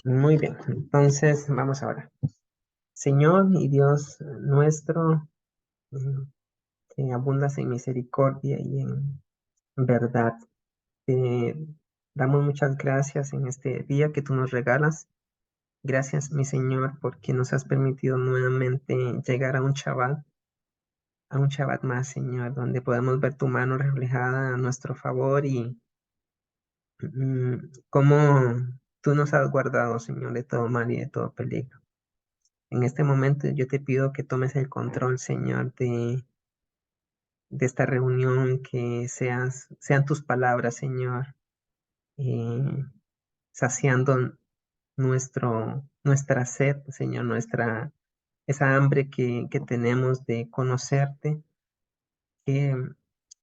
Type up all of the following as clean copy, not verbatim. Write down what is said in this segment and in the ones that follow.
Muy bien, entonces vamos ahora. Señor y Dios nuestro, mm, que abundas en misericordia y en verdad, te damos muchas gracias en este día que tú nos regalas. Gracias, mi Señor, porque nos has permitido nuevamente llegar a un Shabbat más, Señor, donde podemos ver tu mano reflejada a nuestro favor y cómo tú nos has guardado, Señor, de todo mal y de todo peligro. En este momento yo te pido que tomes el control, Señor, de esta reunión, que sean tus palabras, Señor, eh, saciando nuestra sed, Señor, esa hambre que tenemos de conocerte, que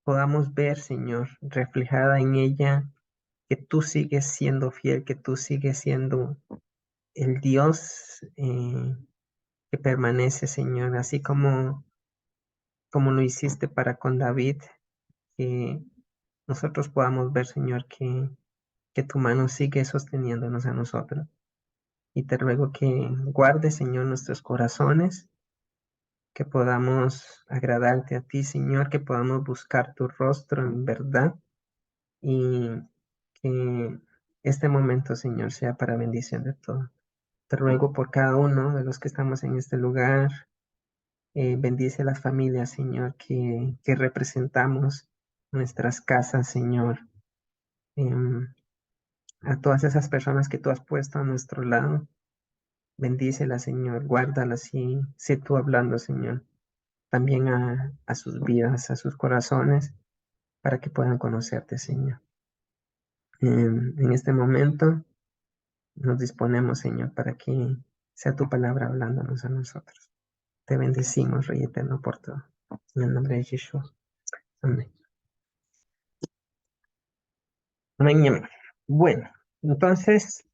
podamos ver, Señor, reflejada en ella, que tú sigues siendo fiel, que tú sigues siendo el Dios que permanece, Señor, así como lo hiciste para con David, que nosotros podamos ver, Señor, que tu mano sigue sosteniéndonos a nosotros. Y te ruego que guardes, Señor, nuestros corazones, que podamos agradarte a ti, Señor, que podamos buscar tu rostro en verdad y que este momento, Señor, sea para bendición de todo. Te ruego por cada uno de los que estamos en este lugar. Bendice a las familias, Señor, que representamos nuestras casas, Señor. Em, a todas esas personas que tú has puesto a nuestro lado, bendícelas, Señor, guárdalas y sé tú hablando, Señor, también a sus vidas, a sus corazones, para que puedan conocerte, Señor. En este momento nos disponemos, Señor, para que sea tu palabra hablándonos a nosotros. Te bendecimos, Rey eterno, por todo. En el nombre de Jesús. Amén. Amén y amén. Bueno, entonces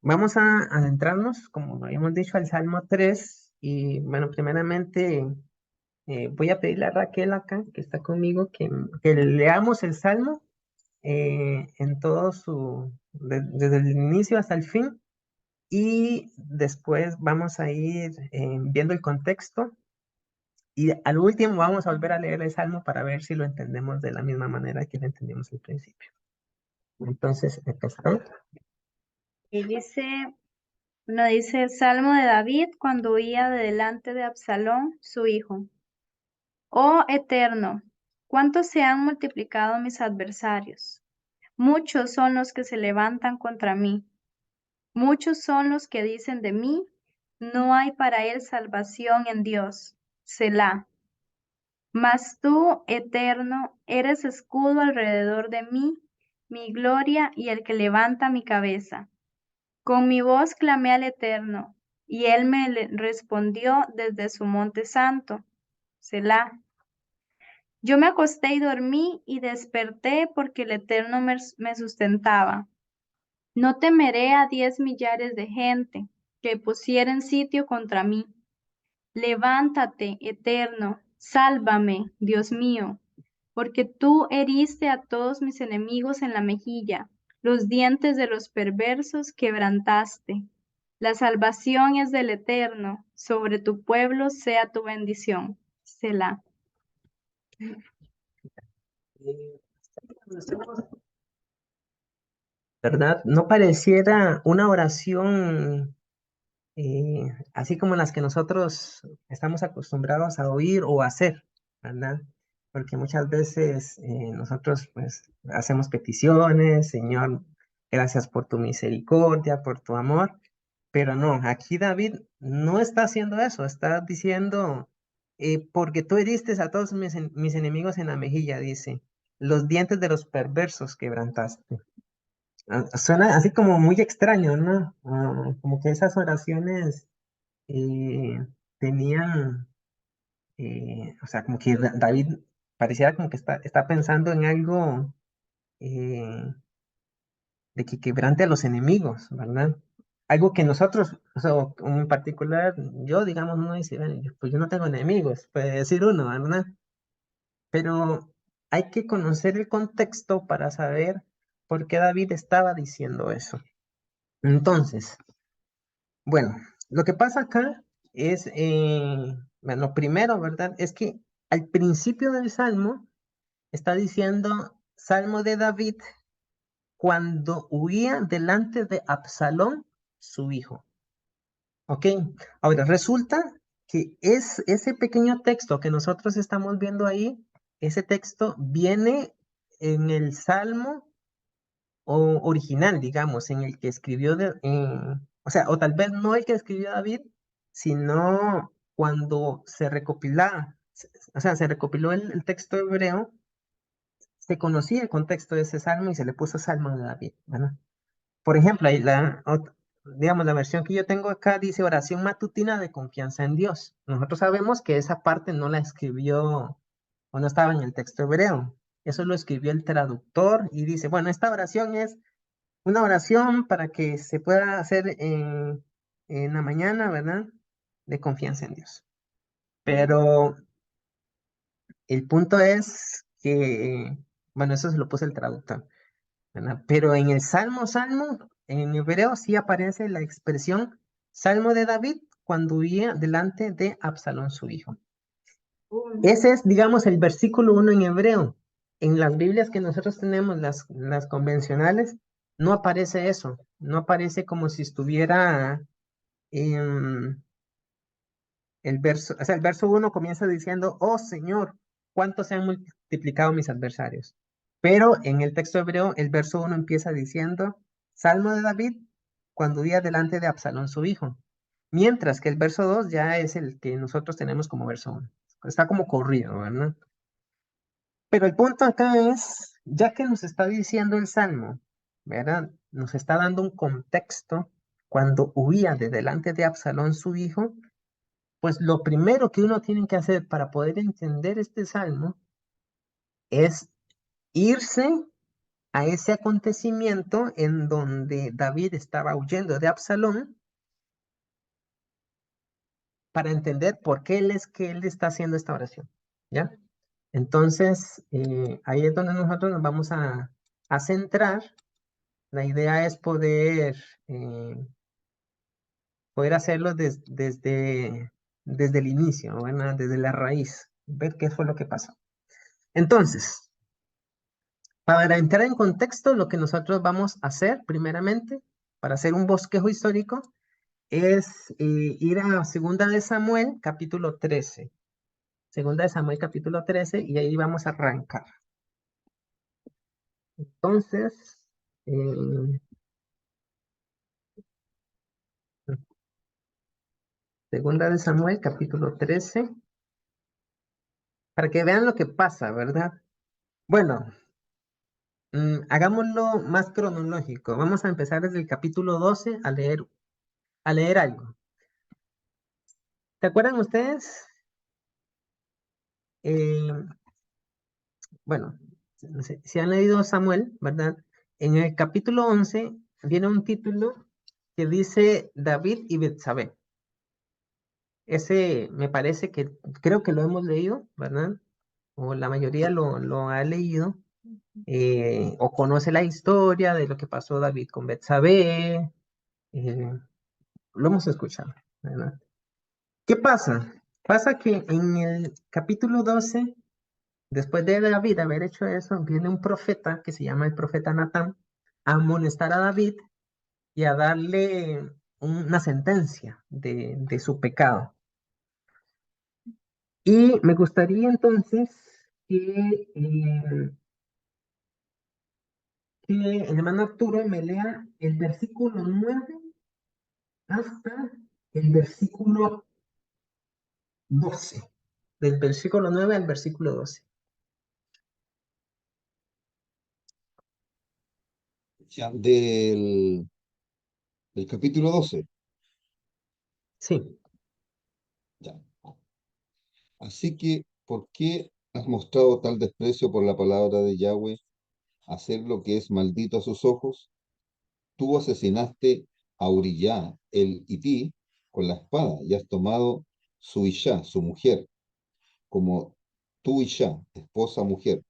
vamos a adentrarnos, como habíamos dicho, al Salmo 3. Y bueno, primeramente voy a pedirle a Raquel acá, que está conmigo, que leamos el Salmo en todo desde el inicio hasta el fin. Y después vamos a ir viendo el contexto. Y al último vamos a volver a leer el Salmo para ver si lo entendemos de la misma manera que lo entendimos al principio. Entonces, empezamos. Y dice el Salmo de David cuando huía de delante de Absalón, su hijo. Oh Eterno, cuántos se han multiplicado mis adversarios. Muchos son los que se levantan contra mí. Muchos son los que dicen de mí, no hay para él salvación en Dios. Selah. Mas tú, Eterno, eres escudo alrededor de mí, mi gloria y el que levanta mi cabeza. Con mi voz clamé al Eterno, y él respondió desde su monte santo. Selah. Yo me acosté y dormí y desperté porque el Eterno me sustentaba. No temeré a 10 millares de gente que pusieren sitio contra mí. Levántate, Eterno, sálvame, Dios mío, porque tú heriste a todos mis enemigos en la mejilla, los dientes de los perversos quebrantaste. La salvación es del Eterno, sobre tu pueblo sea tu bendición. Selah. ¿Verdad? No pareciera una oración así como las que nosotros estamos acostumbrados a oír o hacer, ¿verdad? Porque muchas veces nosotros pues hacemos peticiones, Señor, gracias por tu misericordia, por tu amor, pero no, aquí David no está haciendo eso, está diciendo, porque tú heriste a todos mis enemigos en la mejilla, dice, los dientes de los perversos quebrantaste. Suena así como muy extraño, ¿no? Como que esas oraciones eh, tenían, o sea, como que David pareciera como que está pensando en algo eh, de que quebrante a los enemigos, ¿verdad? Algo que nosotros, o sea, en particular, yo, digamos, uno dice, "Bueno, pues yo no tengo enemigos", puede decir uno, ¿verdad? Pero hay que conocer el contexto para saber por qué David estaba diciendo eso. Entonces, bueno, lo que pasa acá es, bueno, lo primero, ¿verdad? Es que al principio del Salmo está diciendo Salmo de David cuando huía delante de Absalón, su hijo. ¿Ok? Ahora, resulta que es ese pequeño texto que nosotros estamos viendo ahí, ese texto viene en el Salmo original, digamos, en el que escribió, o sea, o tal vez no el que escribió David, sino cuando se recopila, o sea, se recopiló el texto hebreo, se conocía el contexto de ese salmo y se le puso Salmo de David, ¿verdad? Por ejemplo, ahí digamos, la versión que yo tengo acá dice oración matutina de confianza en Dios. Nosotros sabemos que esa parte no la escribió o no estaba en el texto hebreo. Eso lo escribió el traductor y dice, bueno, esta oración es una oración para que se pueda hacer en la mañana, ¿verdad? De confianza en Dios. Pero el punto es que, bueno, eso se lo puso el traductor, ¿verdad? Pero en el Salmo, en hebreo sí aparece la expresión Salmo de David cuando huía delante de Absalón, su hijo. Ese es, digamos, el versículo 1 en hebreo. En las Biblias que nosotros tenemos, las convencionales, no aparece eso. No aparece como si estuviera en el verso. O sea, el verso 1 comienza diciendo, oh Señor, cuánto se han multiplicado mis adversarios. Pero en el texto hebreo, el verso 1 empieza diciendo, Salmo de David, cuando huía delante de Absalón, su hijo. Mientras que el verso 2 ya es el que nosotros tenemos como verso 1. Está como corrido, ¿verdad? Pero el punto acá es, ya que nos está diciendo el Salmo, ¿verdad? Nos está dando un contexto cuando huía de delante de Absalón, su hijo, pues lo primero que uno tiene que hacer para poder entender este Salmo es irse a ese acontecimiento en donde David estaba huyendo de Absalón para entender por qué él es que él está haciendo esta oración, ¿ya? Entonces, ahí es donde nosotros nos vamos a centrar. La idea es eh, poder hacerlo desde el inicio, ¿verdad? Desde la raíz, ver qué fue lo que pasó. Entonces, para entrar en contexto, lo que nosotros vamos a hacer primeramente, para hacer un bosquejo histórico, es ir a Segunda de Samuel, capítulo 13. Segunda de Samuel, capítulo 13, y ahí vamos a arrancar. Entonces, eh, Segunda de Samuel, capítulo 13, para que vean lo que pasa, ¿verdad? Bueno, hagámoslo más cronológico. Vamos a empezar desde el capítulo 12 a leer algo. ¿Se acuerdan ustedes? Eh, bueno, si han leído Samuel, ¿verdad? En el capítulo 11 viene un título que dice David y Betsabé. Ese me parece que creo que lo hemos leído, ¿verdad? O la mayoría lo ha leído, o conoce la historia de lo que pasó David con Betsabé, eh, lo hemos escuchado, ¿verdad? ¿Qué pasa? Pasa que en el capítulo 12, después de David haber hecho eso, viene un profeta que se llama el profeta Natán a amonestar a David y a darle una sentencia de su pecado. Y me gustaría entonces que el hermano Arturo me lea el versículo 9 hasta el versículo 12. Del versículo 9 al versículo 12. Ya, del capítulo 12. Sí. Ya. Así que, ¿por qué has mostrado tal desprecio por la palabra de Yahweh, hacer lo que es maldito a sus ojos? Tú asesinaste a Uriyá, el Hití, con la espada, y has tomado su Isha, su mujer, como tu Isha, esposa mujer.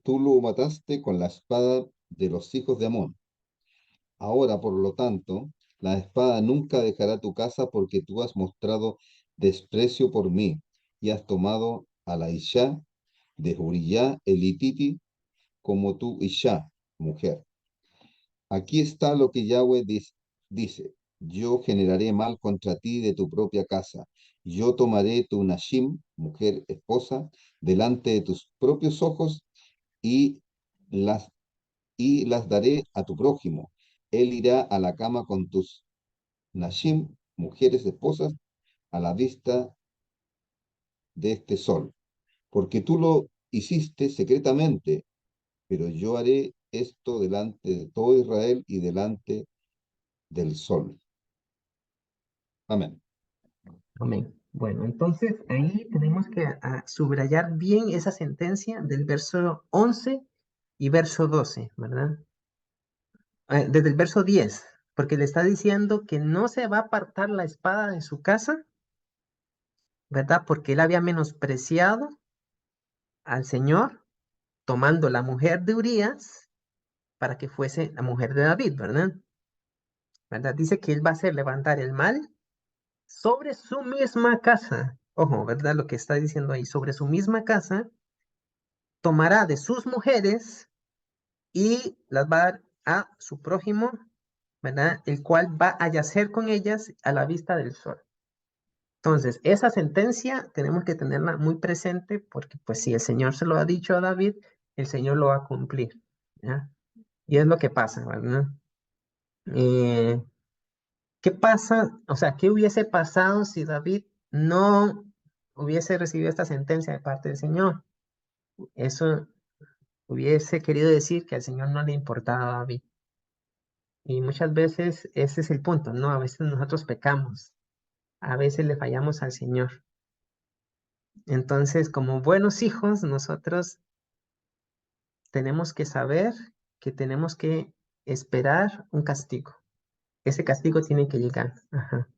Tú lo mataste con la espada de los hijos de Amón. Ahora, por lo tanto, la espada nunca dejará tu casa porque tú has mostrado desprecio por mí y has tomado a la Isha de Uriah el Hititi como tu Isha, mujer. Aquí está lo que Yahweh dice, yo generaré mal contra ti de tu propia casa. Yo tomaré tu Nashim, mujer, esposa, delante de tus propios ojos y las, y las daré a tu prójimo. Él irá a la cama con tus Nashim, mujeres, esposas, a la vista de este sol. Porque tú lo hiciste secretamente, pero yo haré esto delante de todo Israel y delante del sol. Amén. Amén. Bueno, entonces ahí tenemos que subrayar bien esa sentencia del verso 11 y verso 12, ¿verdad? Desde el verso 10, porque le está diciendo que no se va a apartar la espada de su casa, ¿verdad? Porque él había menospreciado al Señor tomando la mujer de Urías para que fuese la mujer de David, ¿verdad? ¿Verdad? Dice que él va a hacer levantar el mal sobre su misma casa. Ojo, ¿verdad? Lo que está diciendo ahí, sobre su misma casa, tomará de sus mujeres y las va a dar a su prójimo, ¿verdad? El cual va a yacer con ellas a la vista del sol. Entonces, esa sentencia tenemos que tenerla muy presente porque, pues, si el Señor se lo ha dicho a David, el Señor lo va a cumplir, ¿ya? Y es lo que pasa, ¿verdad? Eh, ¿Qué pasa? O sea, ¿qué hubiese pasado si David no hubiese recibido esta sentencia de parte del Señor? Eso hubiese querido decir que al Señor no le importaba a David. Y muchas veces ese es el punto, ¿no? A veces nosotros pecamos, a veces le fallamos al Señor. Entonces, como buenos hijos, nosotros tenemos que saber que tenemos que esperar un castigo. Ese castigo tiene que llegar. Ajá.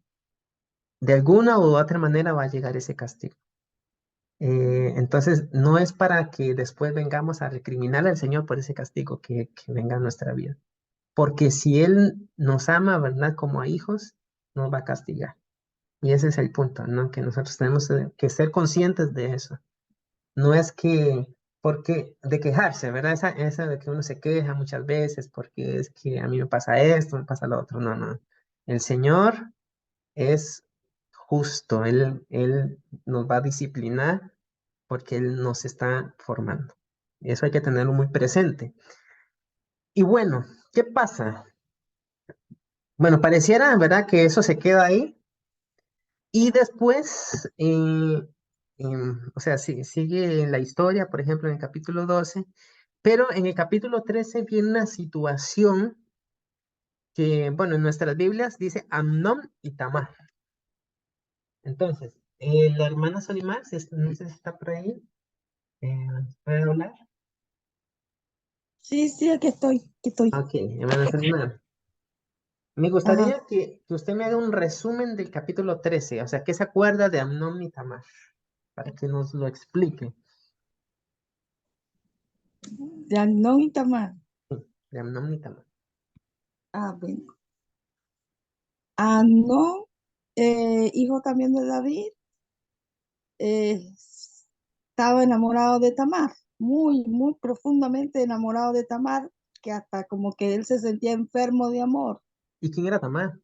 De alguna u otra manera va a llegar ese castigo. Entonces, no es para que después vengamos a recriminar al Señor por ese castigo que venga a nuestra vida. Porque si Él nos ama, ¿verdad? Como a hijos, nos va a castigar. Y ese es el punto, ¿no? Que nosotros tenemos que ser conscientes de eso. No es que, porque, de quejarse, ¿verdad? Esa de que uno se queja muchas veces porque es que a mí me pasa esto, me pasa lo otro. No, no. El Señor es justo. Él nos va a disciplinar porque Él nos está formando. Eso hay que tenerlo muy presente. Y bueno, ¿qué pasa? Bueno, pareciera, ¿verdad? Que eso se queda ahí. Y después, o sea, sigue la historia, por ejemplo, en el capítulo 12, pero en el capítulo 13 viene una situación que, bueno, en nuestras Biblias dice Amnón y Tamar. Entonces, la hermana Solimar, no sé si está por ahí, eh, ¿puede hablar? Sí, sí, aquí estoy, aquí estoy. Ok, hermana Solimar. Me Ajá. gustaría que usted me haga un resumen del capítulo 13, o sea, ¿qué se acuerda de Amnón y Tamar? Para que nos lo explique. De Amnón y Tamar. Sí, de Amnón y Tamar. Ah, bueno. Amnón, hijo también de David, estaba enamorado de Tamar, muy, muy profundamente enamorado de Tamar, que hasta como que él se sentía enfermo de amor. ¿Y quién era Tamar?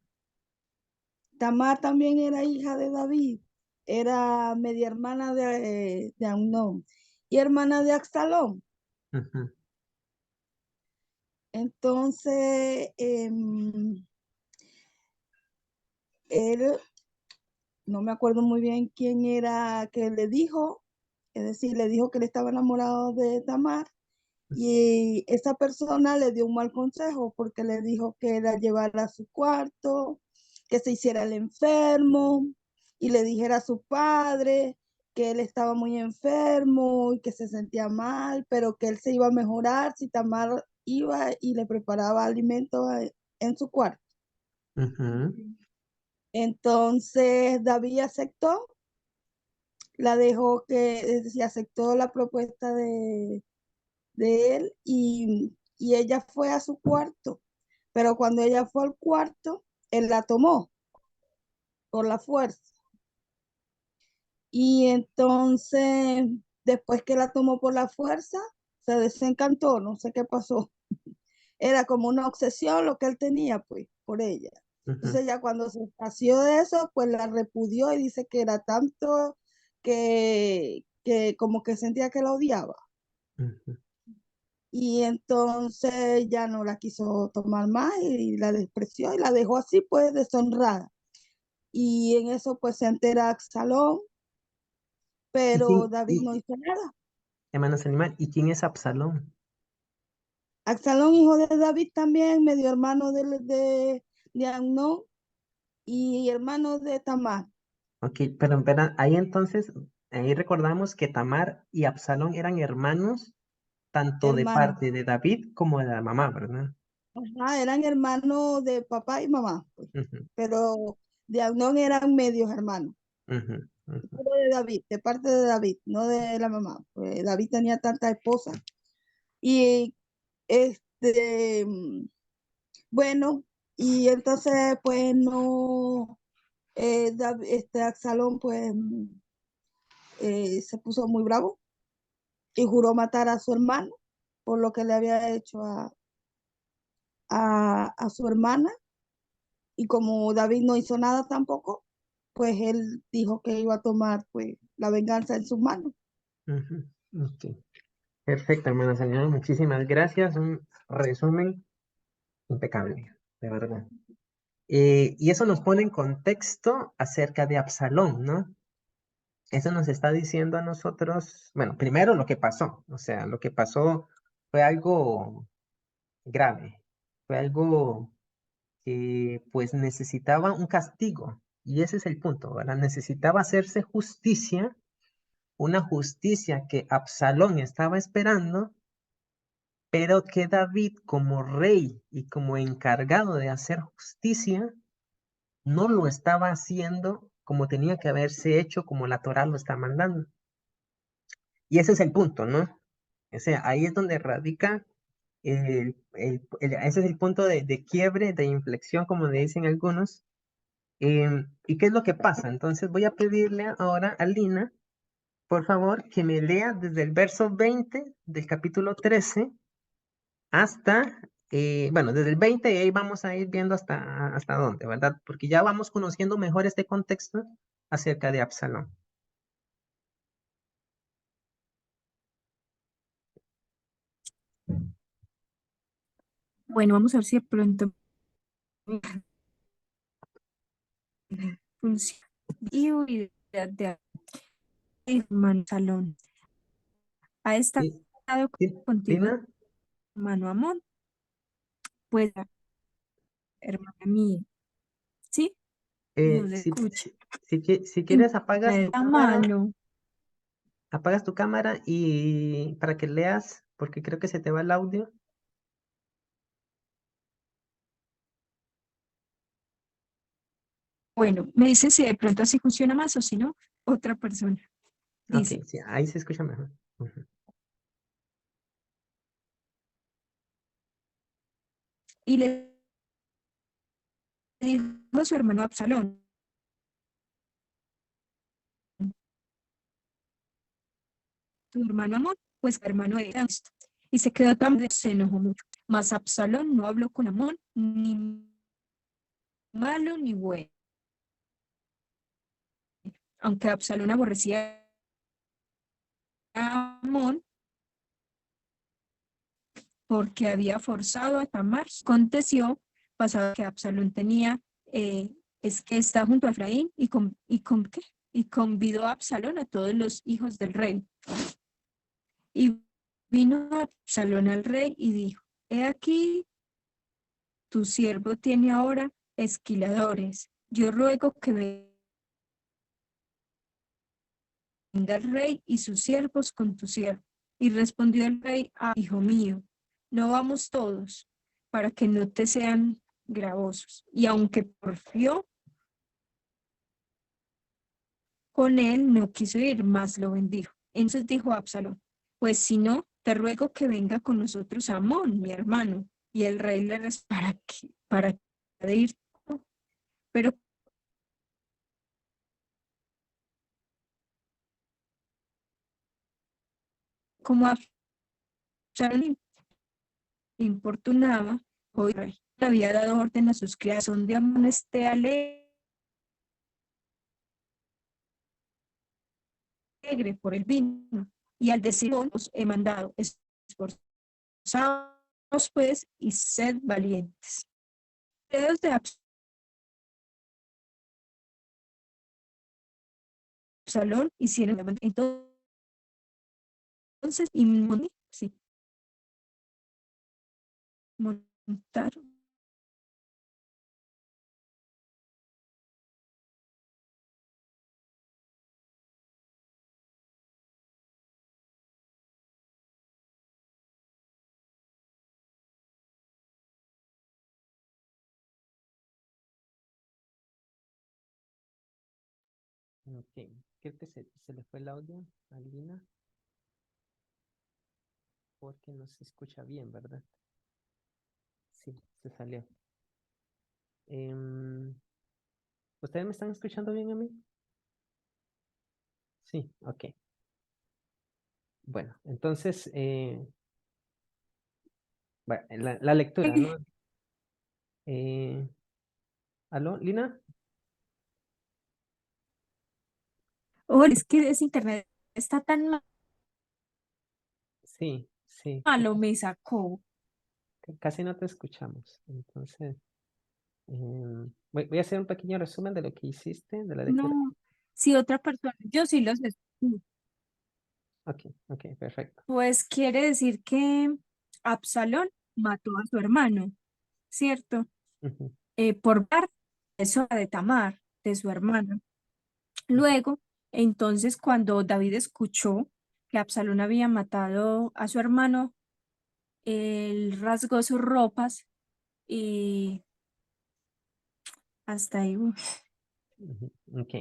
Tamar también era hija de David, era media hermana de Amnón y hermana de Absalón. Ujú, Entonces, él, no me acuerdo muy bien quién era que le dijo, es decir, le dijo que él estaba enamorado de Tamar y esa persona le dio un mal consejo porque le dijo que la llevara a su cuarto, que se hiciera el enfermo y le dijera a su padre que él estaba muy enfermo y que se sentía mal, pero que él se iba a mejorar si Tamar iba y le preparaba alimentos en su cuarto. ujú, Entonces David aceptó, la dejó que, es decir, aceptó la propuesta de él y ella fue a su cuarto, Pero cuando ella fue al cuarto, él la tomó por la fuerza. Y entonces, después que la tomó por la fuerza, se desencantó, no sé qué pasó. Era como una obsesión lo que él tenía, pues, por ella. Ujú, Entonces ya cuando se sació de eso, pues la repudió y dice que era tanto que como que sentía que la odiaba. ujú. Y entonces ya no la quiso tomar más y la despreció y la dejó así, pues, deshonrada. Y en eso, pues, se entera Absalón, ¿Y pero quién, David no hizo nada. hermanos animal, ¿y quién es Absalón? Absalón, hijo de David, también, medio hermano de Amnón y hermano de Tamar, Ok, pero ahí entonces, ahí recordamos que Tamar y Absalón eran hermanos, tanto de hermano. parte de David como de la mamá, ¿verdad? Ajá, eran hermanos de papá y mamá, pues, Ujú, pero de Amnón eran medios hermanos. ujú, ujú, Solo de David, de parte de David, no de la mamá. Pues David tenía tantas esposas. Y este, bueno, y entonces, pues no, Absalón, pues se puso muy bravo y juró matar a su hermano por lo que le había hecho a su hermana. Y como David no hizo nada tampoco, pues él dijo que iba a tomar pues la venganza en sus manos. ujú. Ok. Perfecto, hermanos animal, muchísimas gracias. Un resumen impecable, de verdad. Y eso nos pone en contexto acerca de Absalón, ¿no? Eso nos está diciendo a nosotros, bueno, primero lo que pasó, o sea, lo que pasó fue algo grave, fue algo que pues necesitaba un castigo, y ese es el punto, ¿verdad? Necesitaba hacerse justicia, una justicia que Absalón estaba esperando, pero que David como rey y como encargado de hacer justicia, no lo estaba haciendo como tenía que haberse hecho, como la Torá lo está mandando. Y ese es el punto, ¿no? O sea, ahí es donde radica ese es el punto de quiebre, de inflexión, como le dicen algunos. ¿Y qué es lo que pasa? Entonces voy a pedirle ahora a Lina, por favor, que me lea desde el verso 20 del capítulo 13 hasta, bueno, desde el 20 y ahí vamos a ir viendo hasta dónde, ¿verdad? Porque ya vamos conociendo mejor este contexto acerca de Absalón. Bueno, vamos a ver si de pronto funciona. Y huida de hermano Salón. ¿Ha estado Sí, sí, contigo, Lina, hermano Amón? Pues, hermana mía, ¿sí? No se si, escucha. si quieres Me da mano. apagas tu cámara y para que leas, porque creo que se te va el audio. Bueno, me dice si de pronto así funciona más o si no, otra persona. Ok, Dice, sí, ahí se escucha mejor. Ujú. y le dijo a su hermano Absalón, tu hermano Amón, pues hermano era esto. Y se quedó tan, se enojó mucho. Mas Absalón no habló con Amón, ni malo ni bueno. Aunque Absalón aborrecía a Amón porque había forzado a Tamar, aconteció, pasado que Absalón tenía, es que está junto a Efraín ¿qué? Y convidó a Absalón a todos los hijos del rey. Y vino Absalón al rey y dijo, he aquí, tu siervo tiene ahora esquiladores. Yo ruego que venga el rey y sus siervos con tu siervo. Y respondió el rey, hijo mío, no vamos todos, para que no te sean gravosos. Y aunque porfió con él, no quiso ir, más lo bendijo. Entonces dijo Absalón, pues si no, te ruego que venga con nosotros Amón, mi hermano, Y el rey le responde, ¿para qué ha de ir? Pero como Absalón importunaba, hoy el rey le había dado orden a sus criados de Amón esté alegre por el vino. Y al decir, os he mandado, esforzaos pues y sed valientes. Dedos de Absalón hicieron entonces y sí, montaron. Ok, creo que se le fue el audio a Lina porque no se escucha bien, ¿verdad? Sí, se salió. ¿Ustedes me están escuchando bien a mí? Sí, ok. Bueno, entonces, bueno, la lectura, ¿no? ¿Aló, Lina? Oh, es que ese internet está tan Sí, sí, malo, me sacó. casi no te escuchamos. Entonces, voy a hacer un pequeño resumen de lo que hiciste, de la lectura. No, si otra persona, yo sí los escucho. Ok, ok, perfecto. Pues quiere decir que Absalón mató a su hermano, ¿cierto? Ujú, Por dar eso de Tamar, de su hermano. Luego, entonces, cuando David escuchó que Absalón había matado a su hermano, él rasgó sus ropas y hasta ahí. ujú, ok,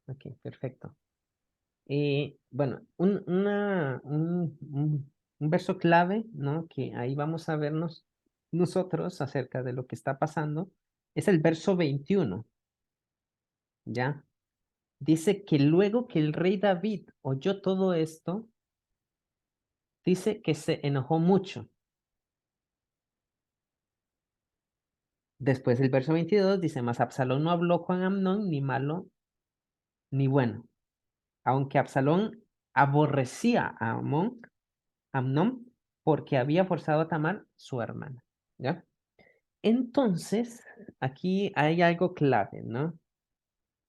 ok, perfecto. Bueno, un verso clave, ¿no? Que ahí vamos a vernos nosotros acerca de lo que está pasando, es el verso 21, ¿ya? Dice que luego que el rey David oyó todo esto, dice que se enojó mucho. Después el verso 22 dice, mas Absalón no habló con Amnón ni malo ni bueno, aunque Absalón aborrecía a Amnón, porque había forzado a Tamar, su hermana, ¿ya? Entonces, aquí hay algo clave, ¿no?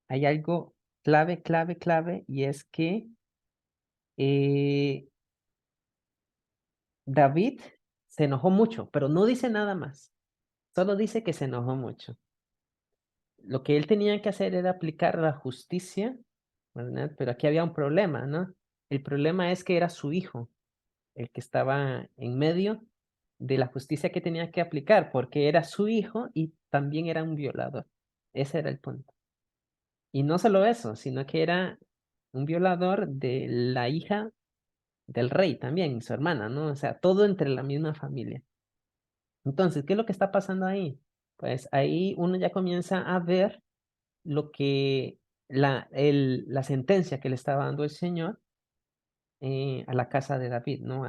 Hay algo clave, y es que eh, David se enojó mucho, pero no dice nada más. Solo dice que se enojó mucho. Lo que él tenía que hacer era aplicar la justicia, ¿verdad? Pero aquí había un problema, ¿no? El problema es que era su hijo el que estaba en medio de la justicia que tenía que aplicar, porque era su hijo y también era un violador. Ese era el punto. Y no solo eso, sino que era un violador de la hija del rey también, su hermana, ¿no? O sea, todo entre la misma familia. Entonces, ¿qué es lo que está pasando ahí? Pues ahí uno ya comienza a ver lo que la sentencia que le estaba dando el Señor a la casa de David, ¿no?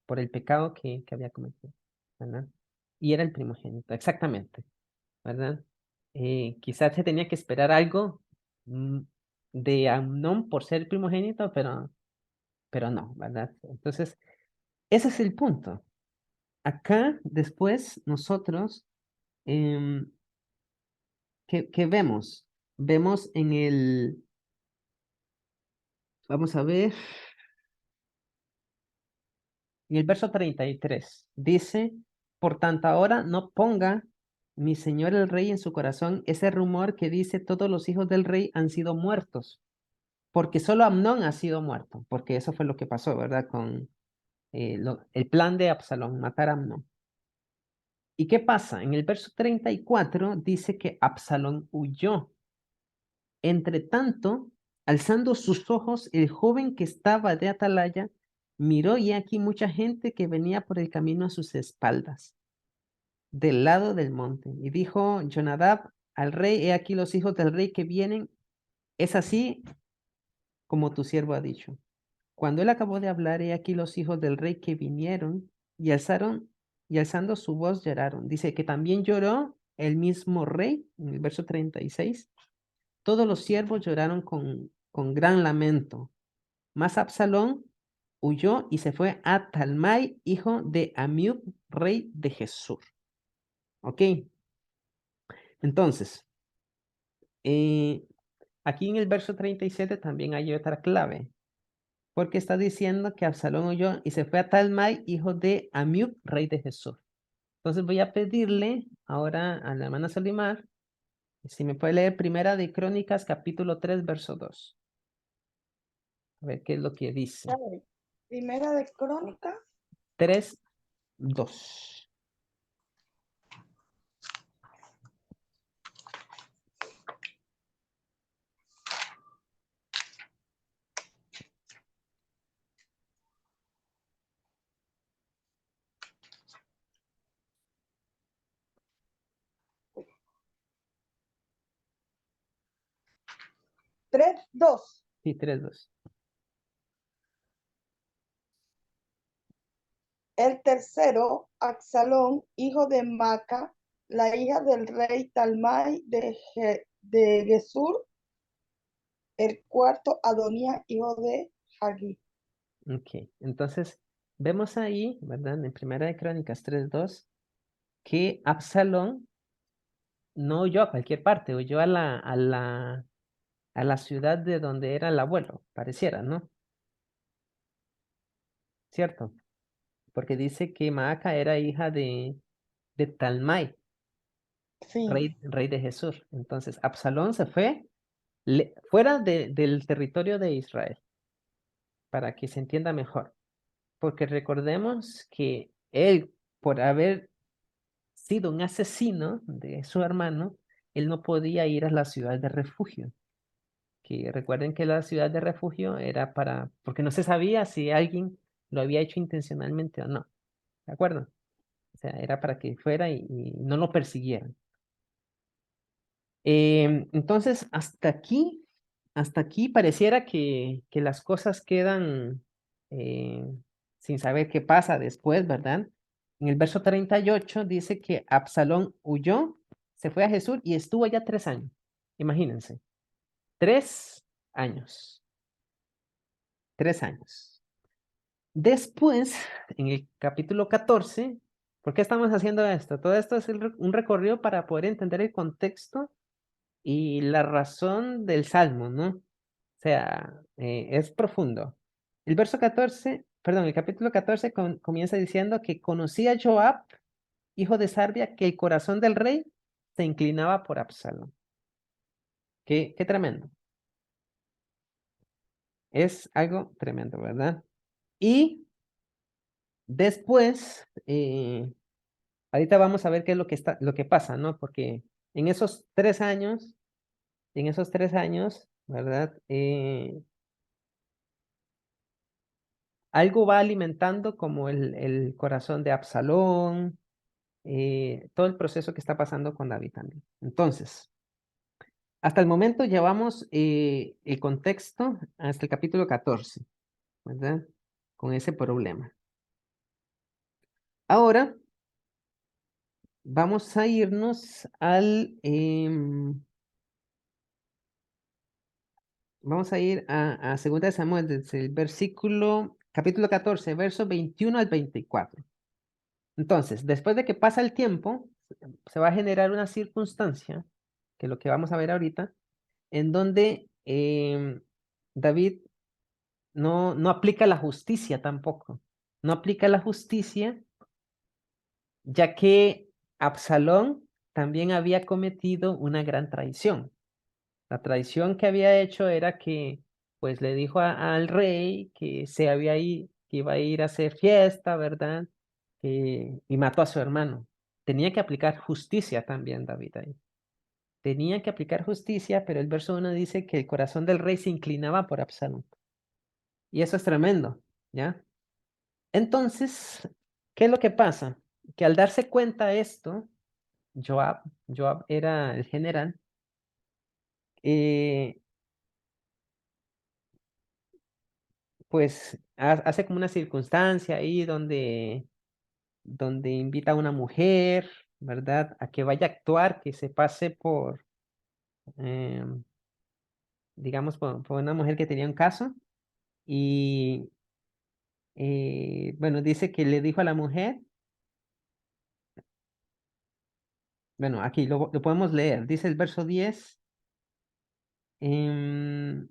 Por el pecado que había cometido, ¿verdad? Y era el primogénito, exactamente, ¿verdad? Quizás se tenía que esperar algo mm, de Amnón por ser primogénito, pero no, ¿verdad? Entonces, ese es el punto. Acá, después, nosotros, em, ¿qué vemos? Vemos vamos a ver, en el verso 33, dice, por tanto ahora no ponga mi señor el rey en su corazón ese rumor que dice todos los hijos del rey han sido muertos, porque solo Amnón ha sido muerto, porque eso fue lo que pasó, ¿verdad? Con el plan de Absalón, matar a Amnón. ¿Y qué pasa? En el verso 34 dice que Absalón huyó. Entre tanto, alzando sus ojos, el joven que estaba de atalaya miró y aquí mucha gente que venía por el camino a sus espaldas. del lado del monte. Y dijo Jonadab al rey, he aquí los hijos del rey que vienen, es así como tu siervo ha dicho. Cuando él acabó de hablar, he aquí los hijos del rey que vinieron y alzando su voz lloraron. Dice que también lloró el mismo rey, en el verso 36. Todos los siervos lloraron con gran lamento. Mas Absalón huyó y se fue a Talmai, hijo de Amiud, rey de Jesús. ¿Ok? Entonces, aquí en el verso 37 también hay otra clave, porque está diciendo que Absalón huyó y se fue a Talmai, hijo de Amiud, rey de Jesús. Entonces voy a pedirle ahora a la hermana Solimar, si me puede leer Primera de Crónicas, capítulo 3, verso 2. A ver qué es lo que dice. Primera de Crónica, 3, 2. tres, dos. Sí, 3, 2. El tercero, Absalón, hijo de Maca, la hija del rey Talmai de Gesur. El cuarto, Adonías, hijo de Hagí. Ok, entonces vemos ahí, ¿verdad? En Primera de Crónicas 3:2, que Absalón no huyó a cualquier parte, huyó a la ciudad de donde era el abuelo, pareciera, ¿no? ¿Cierto? Porque dice que Maaca era hija de Talmai, Sí, rey de Jesús. Entonces, Absalón se fue fuera del territorio de Israel, para que se entienda mejor. Porque recordemos que él, por haber sido un asesino de su hermano, él no podía ir a la ciudad de refugio. Que recuerden que la ciudad de refugio era porque no se sabía si alguien lo había hecho intencionalmente o no. ¿De acuerdo? O sea, era para que fuera y no lo persiguieran. Entonces, hasta aquí pareciera que las cosas quedan eh, sin saber qué pasa después, ¿verdad? En el verso 38 dice que Absalón huyó, se fue a Jesús y estuvo allá 3 años. Imagínense, 3 años, 3 años. Después, en el capítulo 14, ¿por qué estamos haciendo esto? Todo esto es un recorrido para poder entender el contexto y la razón del salmo, ¿no? O sea, es profundo. El verso 14, perdón, el capítulo 14 comienza diciendo que conocía Joab, hijo de Sarbia, que el corazón del rey se inclinaba por Absalón. Qué tremendo. Es algo tremendo, ¿verdad? Y después, ahorita vamos a ver qué es lo que pasa, ¿no? Porque en esos 3 años, ¿verdad? Algo va alimentando como el corazón de Absalón, todo el proceso que está pasando con David también. Entonces, hasta el momento llevamos el contexto hasta el capítulo 14, ¿verdad? Con ese problema. Ahora, vamos a irnos vamos a ir a 2 de Samuel, desde el capítulo 14, verso 21 al 24. Entonces, después de que pasa el tiempo, se va a generar una circunstancia, que es lo que vamos a ver ahorita, en donde David no aplica la justicia tampoco. No aplica la justicia, ya que Absalón también había cometido una gran traición. La traición que había hecho era que, pues, le dijo al rey que que iba a ir a hacer fiesta, ¿verdad? Y mató a su hermano. Tenía que aplicar justicia también, David, ahí. Tenía que aplicar justicia, pero el verso 1 dice que el corazón del rey se inclinaba por Absalón. Y eso es tremendo, ¿ya? Entonces, ¿qué es lo que pasa? que al darse cuenta de esto, Joab era el general, eh, pues hace como una circunstancia ahí donde invita a una mujer, ¿verdad? A que vaya a actuar, que se pase por, em, digamos, por una mujer que tenía un caso. Y bueno, dice que le dijo a la mujer, bueno, aquí lo podemos leer, dice el verso 10, em,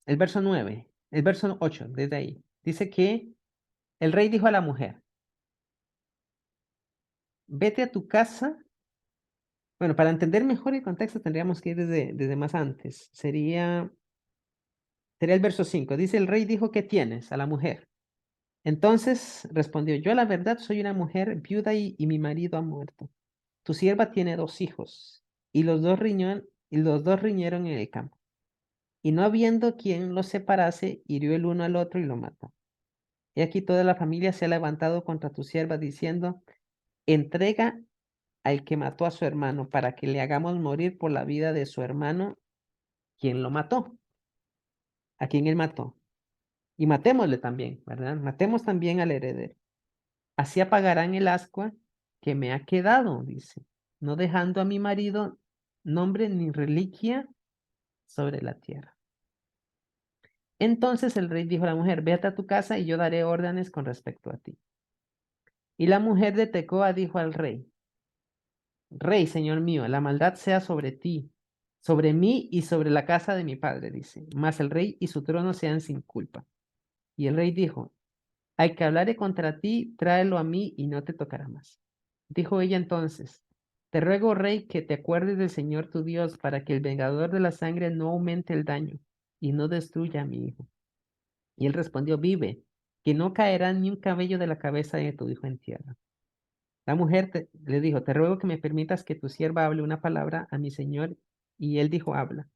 el verso 9, el verso 8, desde ahí. Dice que el rey dijo a la mujer, vete a tu casa. Bueno, para entender mejor el contexto tendríamos que ir desde más antes. Sería el verso 5. Dice, el rey dijo, ¿qué tienes? A la mujer. Entonces respondió, yo la verdad soy una mujer viuda y mi marido ha muerto. Tu sierva tiene 2 hijos y los dos riñeron en el campo. Y no habiendo quien los separase, hirió el uno al otro y lo mató. Y aquí toda la familia se ha levantado contra tu sierva diciendo, entrega al que mató a su hermano para que le hagamos morir por la vida de su hermano, quien lo mató, a quien él mató. Y matémosle también, ¿verdad? Matemos también al heredero. Así apagarán el ascua que me ha quedado, dice, no dejando a mi marido nombre ni reliquia sobre la tierra. Entonces el rey dijo a la mujer, vete a tu casa y yo daré órdenes con respecto a ti. Y la mujer de Tecoa dijo al rey, Rey, señor mío, la maldad sea sobre ti, sobre mí y sobre la casa de mi padre, dice, mas el rey y su trono sean sin culpa. Y el rey dijo, al que hablare contra ti, tráelo a mí y no te tocará más. Dijo ella entonces, te ruego, rey, que te acuerdes del Señor tu Dios para que el vengador de la sangre no aumente el daño y no destruya a mi hijo. Y él respondió, vive, que no caerá ni un cabello de la cabeza de tu hijo en tierra. La mujer le dijo, te ruego que me permitas que tu sierva hable una palabra a mi señor. Y él dijo, habla.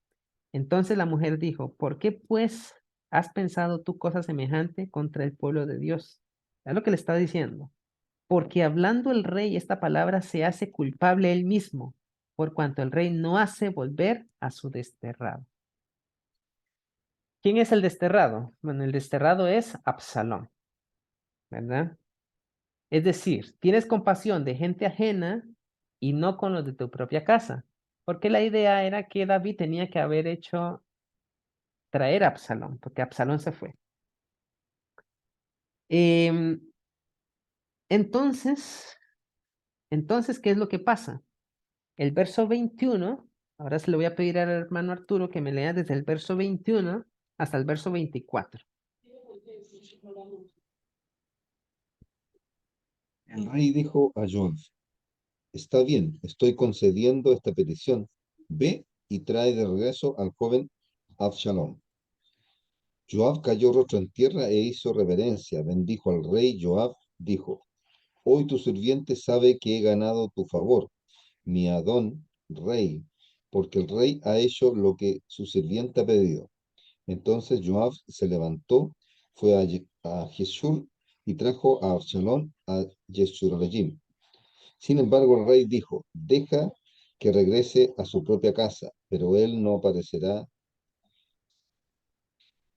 Entonces la mujer dijo, ¿por qué pues has pensado tú cosa semejante contra el pueblo de Dios? Es lo que le está diciendo. Porque hablando el rey esta palabra se hace culpable él mismo, por cuanto el rey no hace volver a su desterrado. ¿Quién es el desterrado? Bueno, el desterrado es Absalón, ¿verdad? Es decir, tienes compasión de gente ajena y no con los de tu propia casa, porque la idea era que David tenía que haber hecho traer a Absalón, porque Absalón se fue. Em, entonces, ¿qué es lo que pasa? El verso 21, ahora se lo voy a pedir al hermano Arturo que me lea desde el verso 21 hasta el verso 24. El rey dijo a Joab, está bien, estoy concediendo esta petición. Ve y trae de regreso al joven Absalom. Joab cayó rostro en tierra e hizo reverencia. Bendijo al rey. Joab dijo, hoy tu sirviente sabe que he ganado tu favor, mi Adón, rey, porque el rey ha hecho lo que su sirviente ha pedido. Entonces Joab se levantó, fue a Geshur y trajo a Absalón a Jesús. Sin embargo, el rey dijo, deja que regrese a su propia casa, pero él no aparecerá.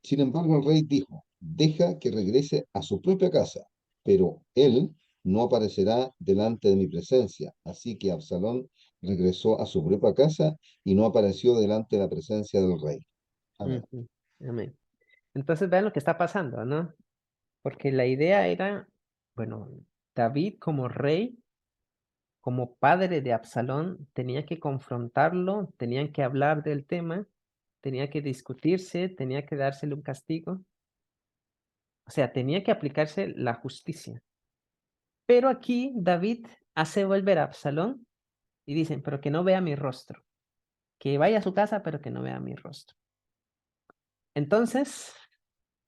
Sin embargo, el rey dijo, deja que regrese a su propia casa, pero él no aparecerá delante de mi presencia. Así que Absalón regresó a su propia casa y no apareció delante de la presencia del rey. Amén. Ujú, amén. Entonces vean lo que está pasando, ¿no? Porque la idea era, bueno, David como rey, como padre de Absalón, tenía que confrontarlo, tenían que hablar del tema, tenía que discutirse, tenía que dársele un castigo. O sea, tenía que aplicarse la justicia. Pero aquí David hace volver a Absalón y dicen, pero que no vea mi rostro. Que vaya a su casa, pero que no vea mi rostro. Entonces,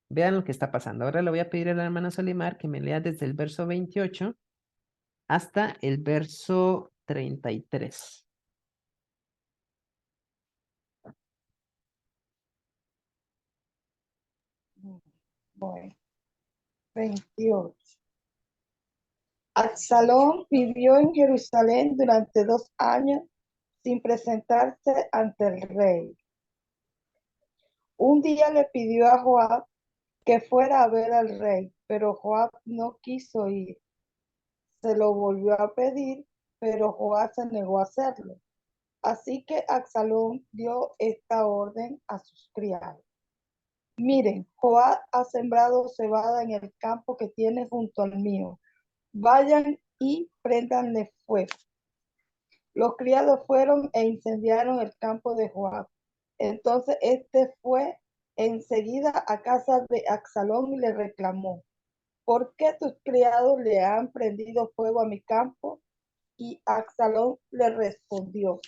vean lo que está pasando. Ahora le voy a pedir a la hermana Solimar que me lea desde el verso 28 hasta el verso 33. Bueno, 28. Absalón vivió en Jerusalén durante 2 años sin presentarse ante el rey. Un día le pidió a Joab que fuera a ver al rey, pero Joab no quiso ir. Se lo volvió a pedir, pero Joab se negó a hacerlo. Así que Absalón dio esta orden a sus criados. Miren, Joab ha sembrado cebada en el campo que tiene junto al mío. Vayan y préndanle fuego. Los criados fueron e incendiaron el campo de Joab. Entonces este fue enseguida a casa de Absalón y le reclamó: ¿por qué tus criados le han prendido fuego a mi campo? Y Absalón le respondió: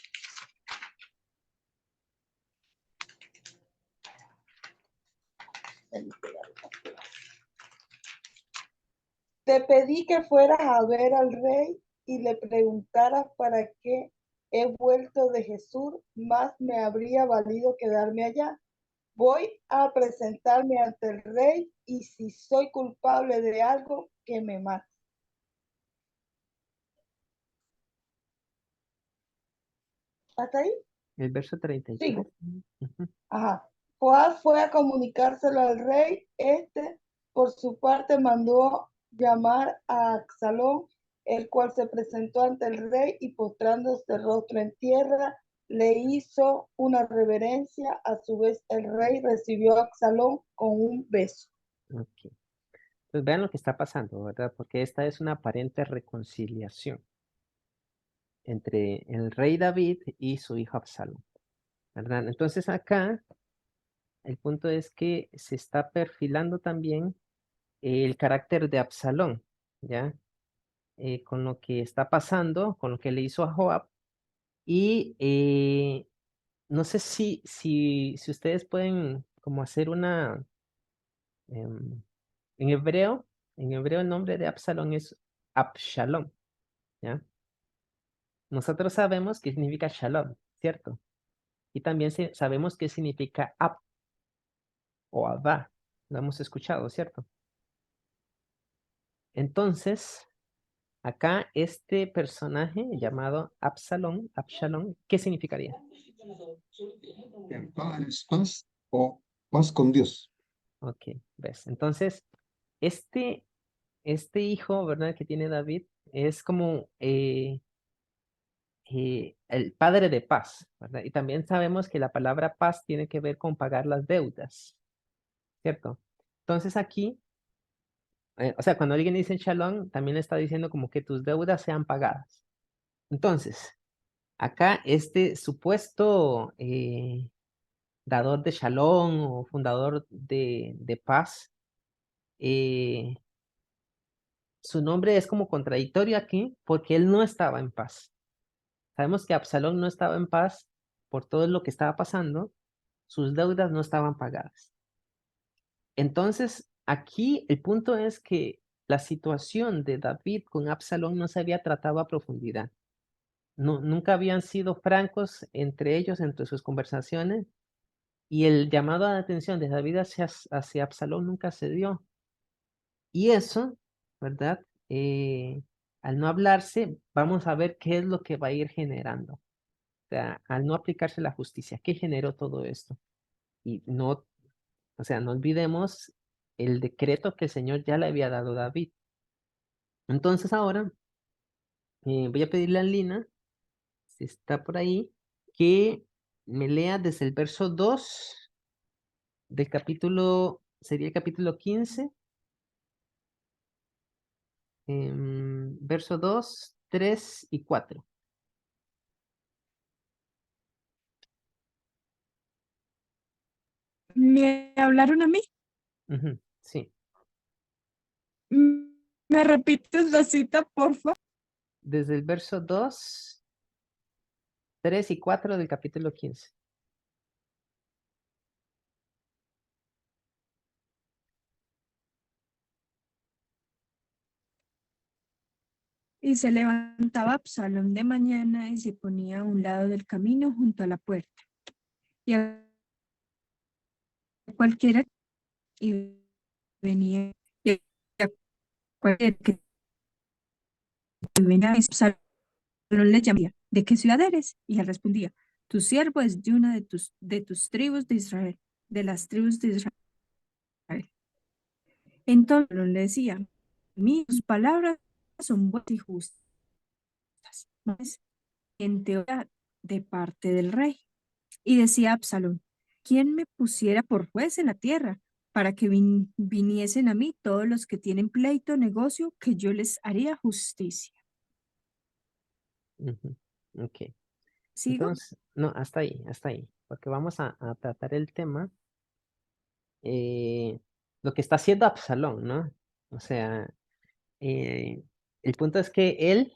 te pedí que fueras a ver al rey y le preguntaras para qué he vuelto de Jesús, más me habría valido quedarme allá. Voy a presentarme ante el rey y si soy culpable de algo, que me mate. ¿Hasta ahí? El verso 33. Sigo. Ujú. Ajá. Joab fue a comunicárselo al rey. Este, por su parte, mandó llamar a Absalón, el cual se presentó ante el rey y postrándose rostro en tierra, le hizo una reverencia. A su vez, el rey recibió a Absalón con un beso. Ok. Pues vean lo que está pasando, ¿verdad? Porque esta es una aparente reconciliación entre el rey David y su hijo Absalón, ¿verdad? Entonces acá el punto es que se está perfilando también el carácter de Absalón, ¿ya? Con lo que está pasando, con lo que le hizo a Joab. Y no sé si ustedes pueden como hacer una... em, en hebreo, el nombre de Absalón es Abshalom, ¿ya? Nosotros sabemos qué significa Shalom, ¿cierto? Y también sabemos qué significa Ab o Abba. Lo hemos escuchado, ¿cierto? Entonces, acá este personaje llamado Absalón, ¿qué significaría? Paz o paz con Dios. Ok, ves. Entonces, este, este hijo, ¿verdad? Que tiene David es como el padre de paz, ¿verdad? Y también sabemos que la palabra paz tiene que ver con pagar las deudas, ¿cierto? Entonces aquí, o sea, cuando alguien dice shalom, también le está diciendo como que tus deudas sean pagadas. Entonces, acá este supuesto dador de shalom o fundador de paz, eh, su nombre es como contradictorio aquí porque él no estaba en paz. Sabemos que Absalón no estaba en paz por todo lo que estaba pasando, sus deudas no estaban pagadas. Entonces, aquí el punto es que la situación de David con Absalón no se había tratado a profundidad. No, nunca habían sido francos entre ellos, entre sus conversaciones, y el llamado a la atención de David hacia Absalón nunca se dio. Y eso, ¿verdad? Al no hablarse, vamos a ver qué es lo que va a ir generando. O sea, al no aplicarse la justicia, ¿qué generó todo esto? Y no, o sea, no olvidemos el decreto que el Señor ya le había dado a David. Entonces ahora voy a pedirle a Lina, si está por ahí, que me lea desde el verso 2 del capítulo, sería el capítulo 15, verso 2, 3 y 4. ¿Me hablaron a mí? Ujú, sí, ¿Me repites la cita, porfa? desde el verso 2, 3 y 4 del capítulo 15. Y se levantaba Absalón de mañana y se ponía a un lado del camino junto a la puerta. Y a cualquiera y venía y a cualquiera que ven a Absalón le llamaba, ¿de qué ciudad eres? Y él respondía, tu siervo es de una de tus tribus de Israel, de las tribus de Israel. Entonces Absalón le decía, mis palabras son buenas y justas, mas en teoría de parte del rey. Y decía Absalón, ¿quién me pusiera por juez en la tierra para que viniesen a mí todos los que tienen pleito, negocio, que yo les haría justicia? Ujú. Ok. ¿Sigo? Entonces, no, hasta ahí, porque vamos a tratar el tema, lo que está haciendo Absalón, ¿no? O sea, el punto es que él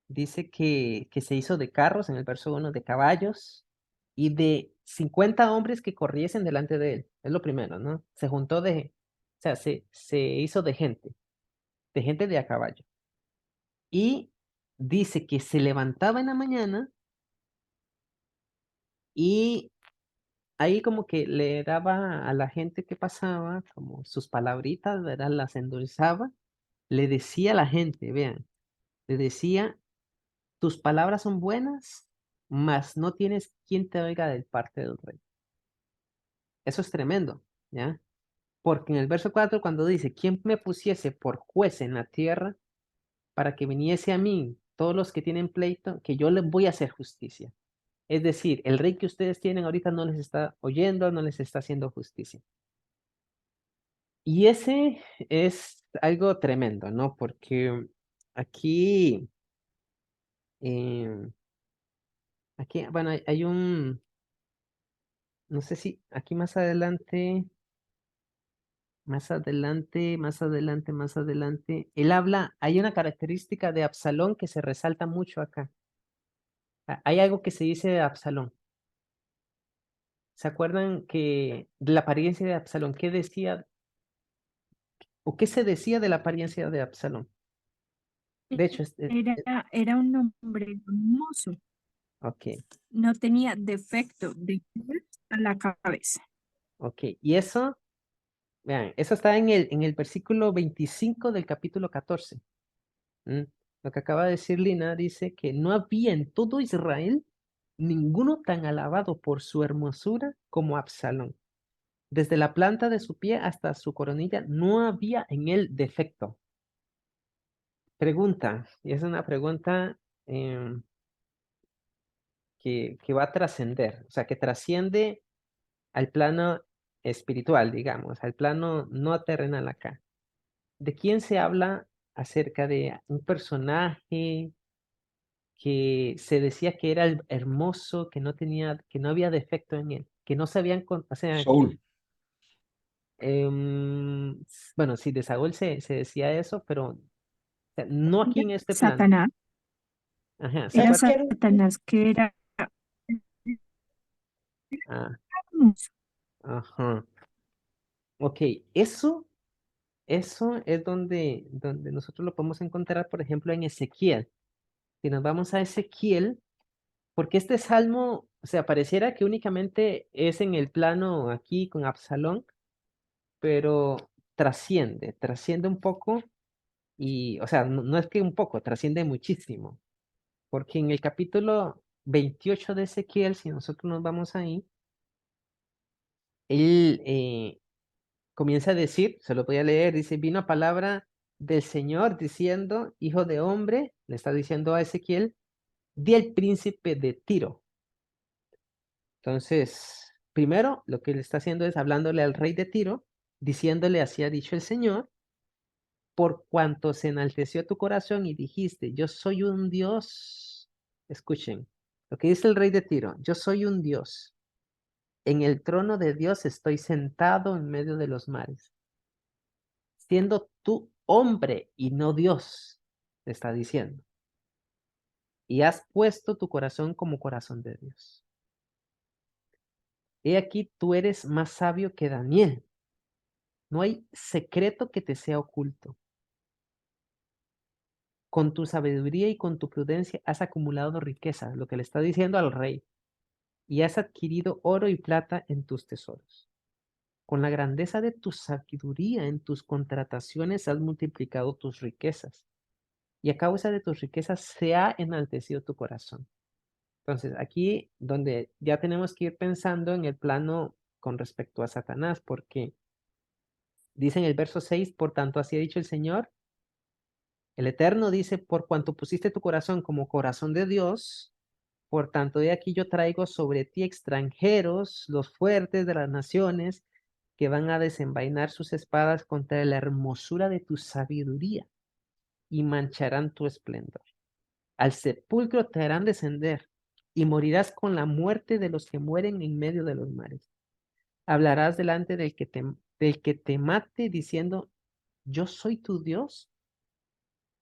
dice que se hizo de carros, en el verso 1, de caballos, y de 50 hombres que corriesen delante de él. Es lo primero, ¿no? Se juntó o sea, se hizo de gente de a caballo. Y dice que se levantaba en la mañana y ahí como que le daba a la gente que pasaba como sus palabritas, ¿verdad? Las endulzaba. Le decía a la gente, vean, le decía, tus palabras son buenas, mas no tienes quien te oiga del parte del rey. Eso es tremendo, ¿ya? Porque en el verso 4, cuando dice, ¿quién me pusiese por juez en la tierra para que viniese a mí todos los que tienen pleito, que yo les voy a hacer justicia? Es decir, el rey que ustedes tienen ahorita no les está oyendo, no les está haciendo justicia. Y ese es algo tremendo, ¿no? Porque aquí, em, aquí, bueno, hay un, no sé si aquí más adelante, más adelante, él habla, hay una característica de Absalón que se resalta mucho acá. Hay algo que se dice de Absalón. ¿Se acuerdan que de la apariencia de Absalón? ¿Qué decía o qué se decía de la apariencia de Absalón? De hecho, Era un hombre hermoso, ok, no tenía defecto de pies a la cabeza. ok. Y eso, vean, eso está en el versículo 25 del capítulo 14. ¿Mm? Lo que acaba de decir Lina dice que no había en todo Israel ninguno tan alabado por su hermosura como Absalón. Desde la planta de su pie hasta su coronilla no había en él defecto. Pregunta, y es una pregunta em, que va a trascender, o sea, que trasciende al plano espiritual, digamos, al plano no terrenal acá. ¿De quién se habla acerca de un personaje que se decía que era hermoso, que no tenía, que no había defecto en él, que no sabían, o sea, Saúl, bueno, sí, de Saúl se decía eso, pero o sea, no aquí en este plano. Satanás, Ajá, ¿se era ¿Sabes qué acuerdan? era? Satanás que era Ah, hermoso. ajá. Ok, eso es donde nosotros lo podemos encontrar, por ejemplo, en Ezequiel. Si nos vamos a Ezequiel, porque este salmo, o sea, pareciera que únicamente es en el plano aquí con Absalón, pero trasciende un poco y, o sea, no es que un poco, trasciende muchísimo, porque en el capítulo 28 de Ezequiel, si nosotros nos vamos ahí, él comienza a decir, se lo voy a leer, dice, vino palabra del Señor diciendo, hijo de hombre, le está diciendo a Ezequiel, di al príncipe de Tiro. Entonces, primero lo que le está haciendo es hablándole al rey de Tiro, diciéndole, así ha dicho el Señor, por cuanto se enalteció tu corazón y dijiste, yo soy un Dios. Escuchen, lo que dice el rey de Tiro, yo soy un Dios. En el trono de Dios estoy sentado en medio de los mares. Siendo tú hombre y no Dios, te está diciendo. Y has puesto tu corazón como corazón de Dios. He aquí tú eres más sabio que Daniel. No hay secreto que te sea oculto. Con tu sabiduría y con tu prudencia has acumulado riqueza, lo que le está diciendo al rey, y has adquirido oro y plata en tus tesoros. Con la grandeza de tu sabiduría en tus contrataciones has multiplicado tus riquezas. y a causa de tus riquezas se ha enaltecido tu corazón. Entonces, aquí donde ya tenemos que ir pensando en el plano con respecto a Satanás, porque dice en el verso 6, por tanto, así ha dicho el Señor, el Eterno dice, por cuanto pusiste tu corazón como corazón de Dios, por tanto, de aquí yo traigo sobre ti extranjeros, los fuertes de las naciones, que van a desenvainar sus espadas contra la hermosura de tu sabiduría y mancharán tu esplendor. Al sepulcro te harán descender y morirás con la muerte de los que mueren en medio de los mares. Hablarás delante del que te mate diciendo, yo soy tu Dios.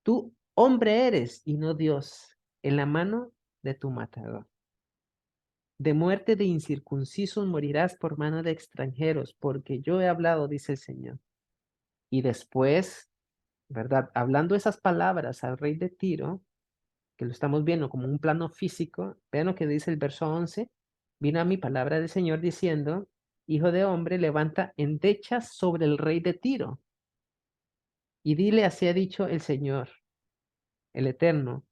Tú hombre eres y no Dios, en la mano de tu matador. De muerte de incircuncisos morirás por mano de extranjeros, porque yo he hablado, dice el Señor. Y después, ¿verdad? Hablando esas palabras al rey de Tiro, que lo estamos viendo como un plano físico, vean lo que dice el verso 11, vino a mi palabra del Señor diciendo, hijo de hombre, levanta endechas sobre el rey de Tiro, y dile, así ha dicho el Señor, el Eterno.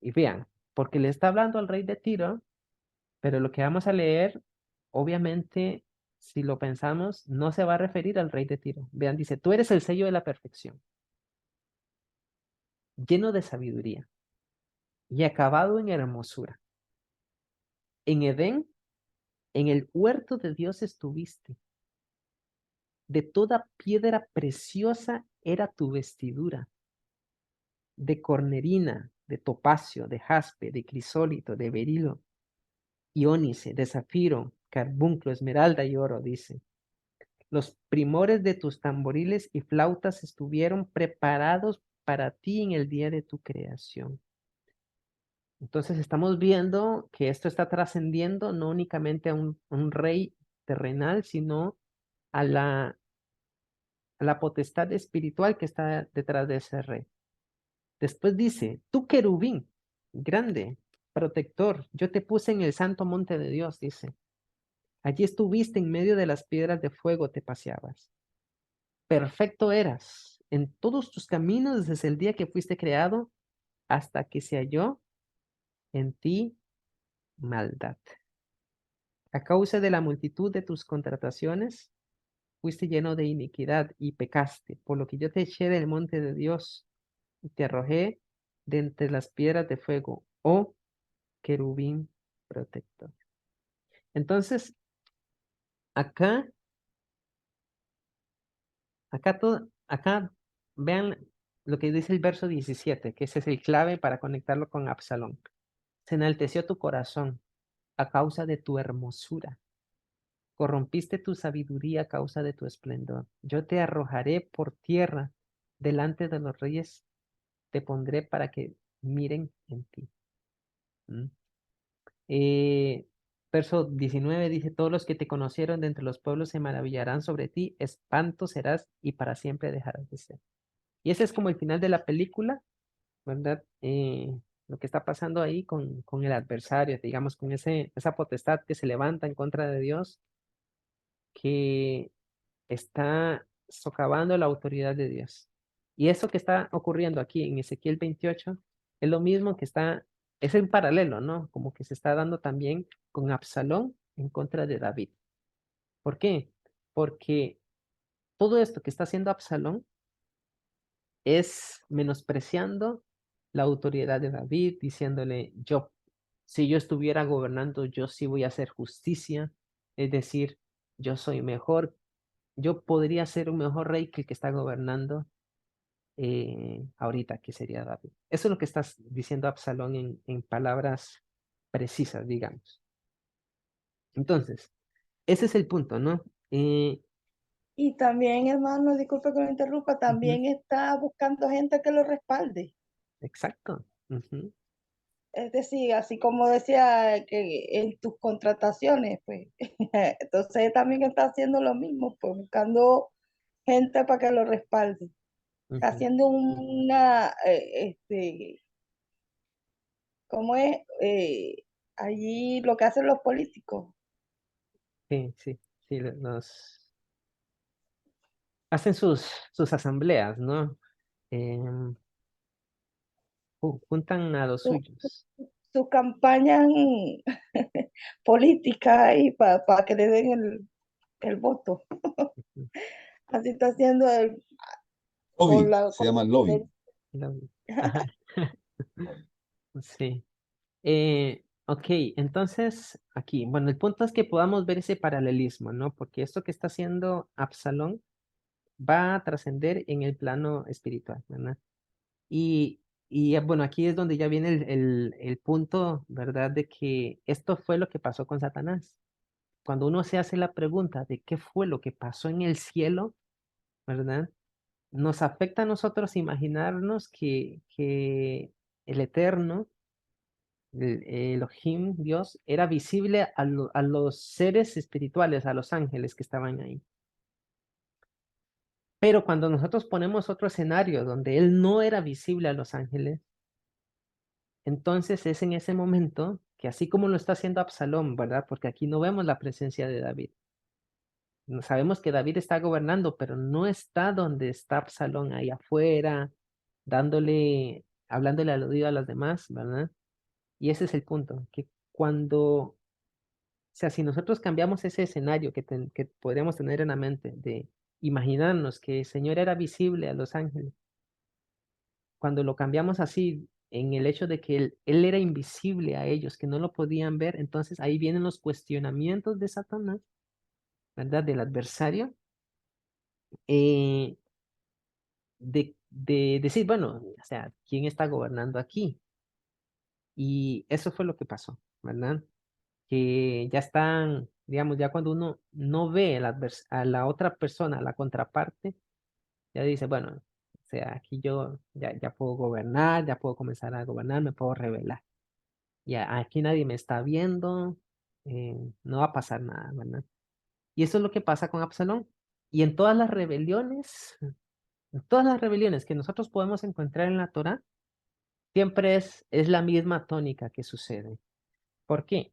Y vean, porque le está hablando al rey de Tiro, pero lo que vamos a leer, obviamente, si lo pensamos, no se va a referir al rey de Tiro. Vean, dice, tú eres el sello de la perfección, lleno de sabiduría y acabado en hermosura. En Edén, en el huerto de Dios estuviste. De toda piedra preciosa era tu vestidura, de cornerina, de topacio, de jaspe, de crisólito, de berilo, iónice, de zafiro, carbunclo, esmeralda y oro, dice. Los primores de tus tamboriles y flautas estuvieron preparados para ti en el día de tu creación. Entonces estamos viendo que esto está trascendiendo no únicamente a un rey terrenal, sino a la potestad espiritual que está detrás de ese rey. Después dice, tú querubín, grande, protector, yo te puse en el santo monte de Dios, dice. Allí estuviste en medio de las piedras de fuego, te paseabas. Perfecto eras en todos tus caminos desde el día que fuiste creado hasta que se halló en ti maldad. A causa de la multitud de tus contrataciones, fuiste lleno de iniquidad y pecaste, por lo que yo te eché del monte de Dios y te arrojé de entre las piedras de fuego, oh querubín protector. Entonces, acá, acá vean lo que dice el verso 17, que ese es el clave para conectarlo con Absalón. Se enalteció tu corazón a causa de tu hermosura. Corrompiste tu sabiduría a causa de tu esplendor. Yo te arrojaré por tierra delante de los reyes, te pondré para que miren en ti. ¿Mm? Eh, Verso 19 dice, todos los que te conocieron de entre los pueblos se maravillarán sobre ti, espanto serás y para siempre dejarás de ser. Y ese es como el final de la película, ¿verdad? Lo que está pasando ahí con el adversario, digamos, con esa potestad que se levanta en contra de Dios, que está socavando la autoridad de Dios. Y eso que está ocurriendo aquí en Ezequiel 28 es lo mismo que es en paralelo, ¿no? Como que se está dando también con Absalón en contra de David. ¿Por qué? Porque todo esto que está haciendo Absalón es menospreciando la autoridad de David, diciéndole, si yo estuviera gobernando, yo sí voy a hacer justicia, es decir, yo soy mejor, yo podría ser un mejor rey que el que está gobernando ahorita, que sería David. Eso es lo que estás diciendo Absalón en palabras precisas, digamos. Entonces, ese es el punto, ¿no? Y también, hermano, disculpe que lo interrumpa, Ujú, también está buscando gente que lo respalde. exacto. Ujú, Es decir, así como decía que en tus contrataciones, pues, entonces también está haciendo lo mismo, pues buscando gente para que lo respalde. Está ujú. haciendo una, ¿cómo es? Allí lo que hacen los políticos. Sí, sí, sí, hacen sus asambleas, ¿no? Em, juntan a los su, suyos. su campaña política y para que le den el voto. Ujú. Así está haciendo con Lobby, la se llama lobby. Ajá, sí. Ok, entonces aquí, bueno, el punto es que podamos ver ese paralelismo, ¿no? Porque esto que está haciendo Absalón va a trascender en el plano espiritual, ¿verdad? Bueno, aquí es donde ya viene el punto, ¿verdad? De que esto fue lo que pasó con Satanás. Cuando uno se hace la pregunta de qué fue lo que pasó en el cielo, ¿verdad? Nos afecta a nosotros imaginarnos que el Eterno, el Elohim, Dios, era visible a los seres espirituales, a los ángeles que estaban ahí. Pero cuando nosotros ponemos otro escenario donde Él no era visible a los ángeles, entonces es en ese momento que así como lo está haciendo Absalón, ¿verdad? Porque aquí no vemos la presencia de David. No sabemos que David está gobernando, pero no está donde está Absalón, ahí afuera, hablándole al oído a los demás, ¿verdad? Y ese es el punto, que o sea, si nosotros cambiamos ese escenario que podríamos tener en la mente de imaginarnos que el Señor era visible a los ángeles, cuando lo cambiamos así, en el hecho de que él era invisible a ellos, que no lo podían ver, entonces ahí vienen los cuestionamientos de Satanás, ¿verdad? Del adversario, eh, de decir, bueno, o sea, ¿quién está gobernando aquí? Y eso fue lo que pasó, ¿verdad? Que ya están, digamos, ya cuando uno no ve a la otra persona, a la contraparte, ya dice, bueno, o sea, aquí yo ya puedo gobernar, ya puedo comenzar a gobernar, me puedo revelar. Ya aquí nadie me está viendo, no va a pasar nada, ¿verdad? Y eso es lo que pasa con Absalón. Y en todas las rebeliones que nosotros podemos encontrar en la Torá, siempre es la misma tónica que sucede. ¿Por qué?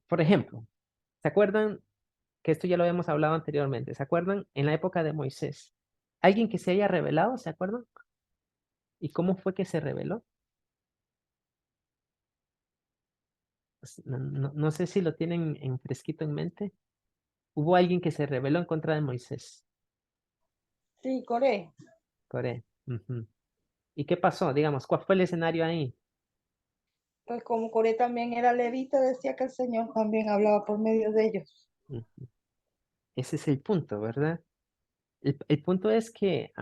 Por ejemplo, ¿se acuerdan que esto ya lo habíamos hablado anteriormente? ¿Se acuerdan en la época de Moisés? ¿Alguien que se haya rebelado, se acuerdan? ¿Y cómo fue que se rebeló? No sé si lo tienen en fresquito en mente. Hubo alguien que se rebeló en contra de Moisés. Sí, Coré. Coré. Ujú. ¿Y qué pasó? Digamos, ¿cuál fue el escenario ahí? Pues como Coré también era levita, decía que el Señor también hablaba por medio de ellos. Ujú. Ese es el punto, ¿verdad? El punto es que,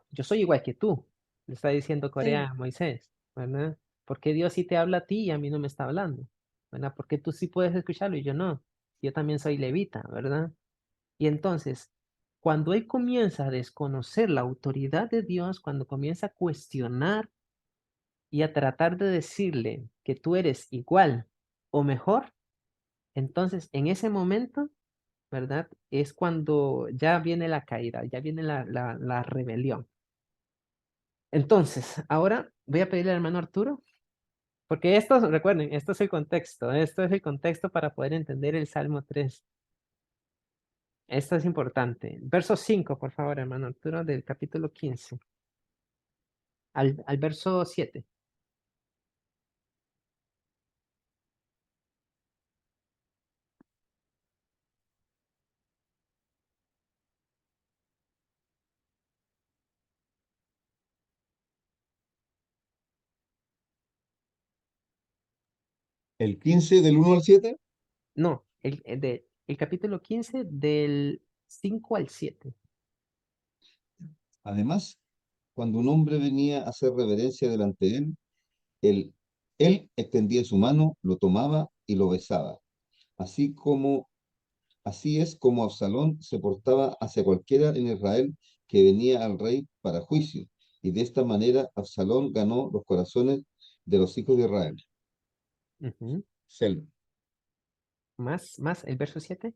yo soy igual que tú, le está diciendo Corea Sí, a Moisés, ¿verdad? ¿Por qué Dios sí te habla a ti y a mí no me está hablando? ¿Verdad? Porque tú sí puedes escucharlo y yo no. Yo también soy levita, ¿verdad? Y entonces, cuando él comienza a desconocer la autoridad de Dios, cuando comienza a cuestionar y a tratar de decirle que tú eres igual o mejor, entonces en ese momento, ¿verdad? Es cuando ya viene la caída, ya viene la rebelión. Entonces, ahora voy a pedirle al hermano Arturo, porque esto, recuerden, esto es el contexto para poder entender el Salmo 3. Esto es importante. Verso 5, por favor, hermano Arturo, del capítulo 15, al verso 7. El 15 del 1 al 7. No, el capítulo 15 del 5 al 7. Además, cuando un hombre venía a hacer reverencia delante de él, él, él extendía su mano, lo tomaba y lo besaba. Así como, así es como Absalón se portaba hacia cualquiera en Israel que venía al rey para juicio. Y de esta manera Absalón ganó los corazones de los hijos de Israel. Ujú. Sel. Más, el verso 7.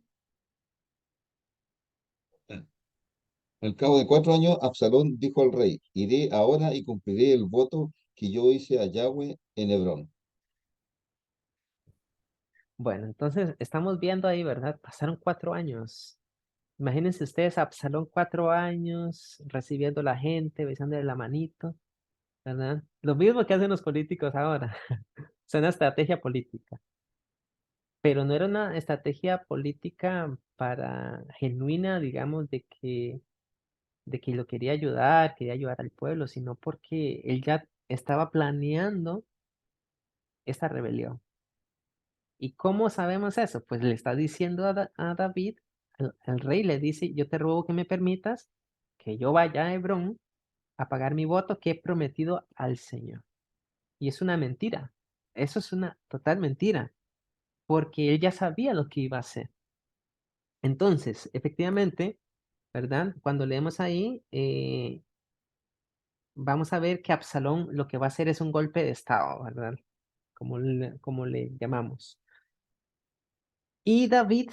Al cabo de 4 años, Absalón dijo al rey: Iré ahora y cumpliré el voto que yo hice a Yahweh en Hebrón. Bueno, entonces estamos viendo ahí, ¿verdad? Pasaron 4 años. Imagínense ustedes, Absalón 4 años, recibiendo a la gente, besándole la manito. ¿verdad? Lo mismo que hacen los políticos ahora. Es una estrategia política, pero no era una estrategia política para genuina, digamos, de que lo quería ayudar al pueblo, sino porque él ya estaba planeando esta rebelión. ¿Y cómo sabemos eso? Pues le está diciendo a David, el rey le dice, yo te ruego que me permitas que yo vaya a Hebrón a pagar mi voto que he prometido al Señor. Y es una mentira. Eso es una total mentira, porque él ya sabía lo que iba a hacer. Entonces, efectivamente, ¿verdad? Cuando leemos ahí, vamos a ver que Absalón lo que va a hacer es un golpe de estado, ¿verdad? Como le llamamos. Y David,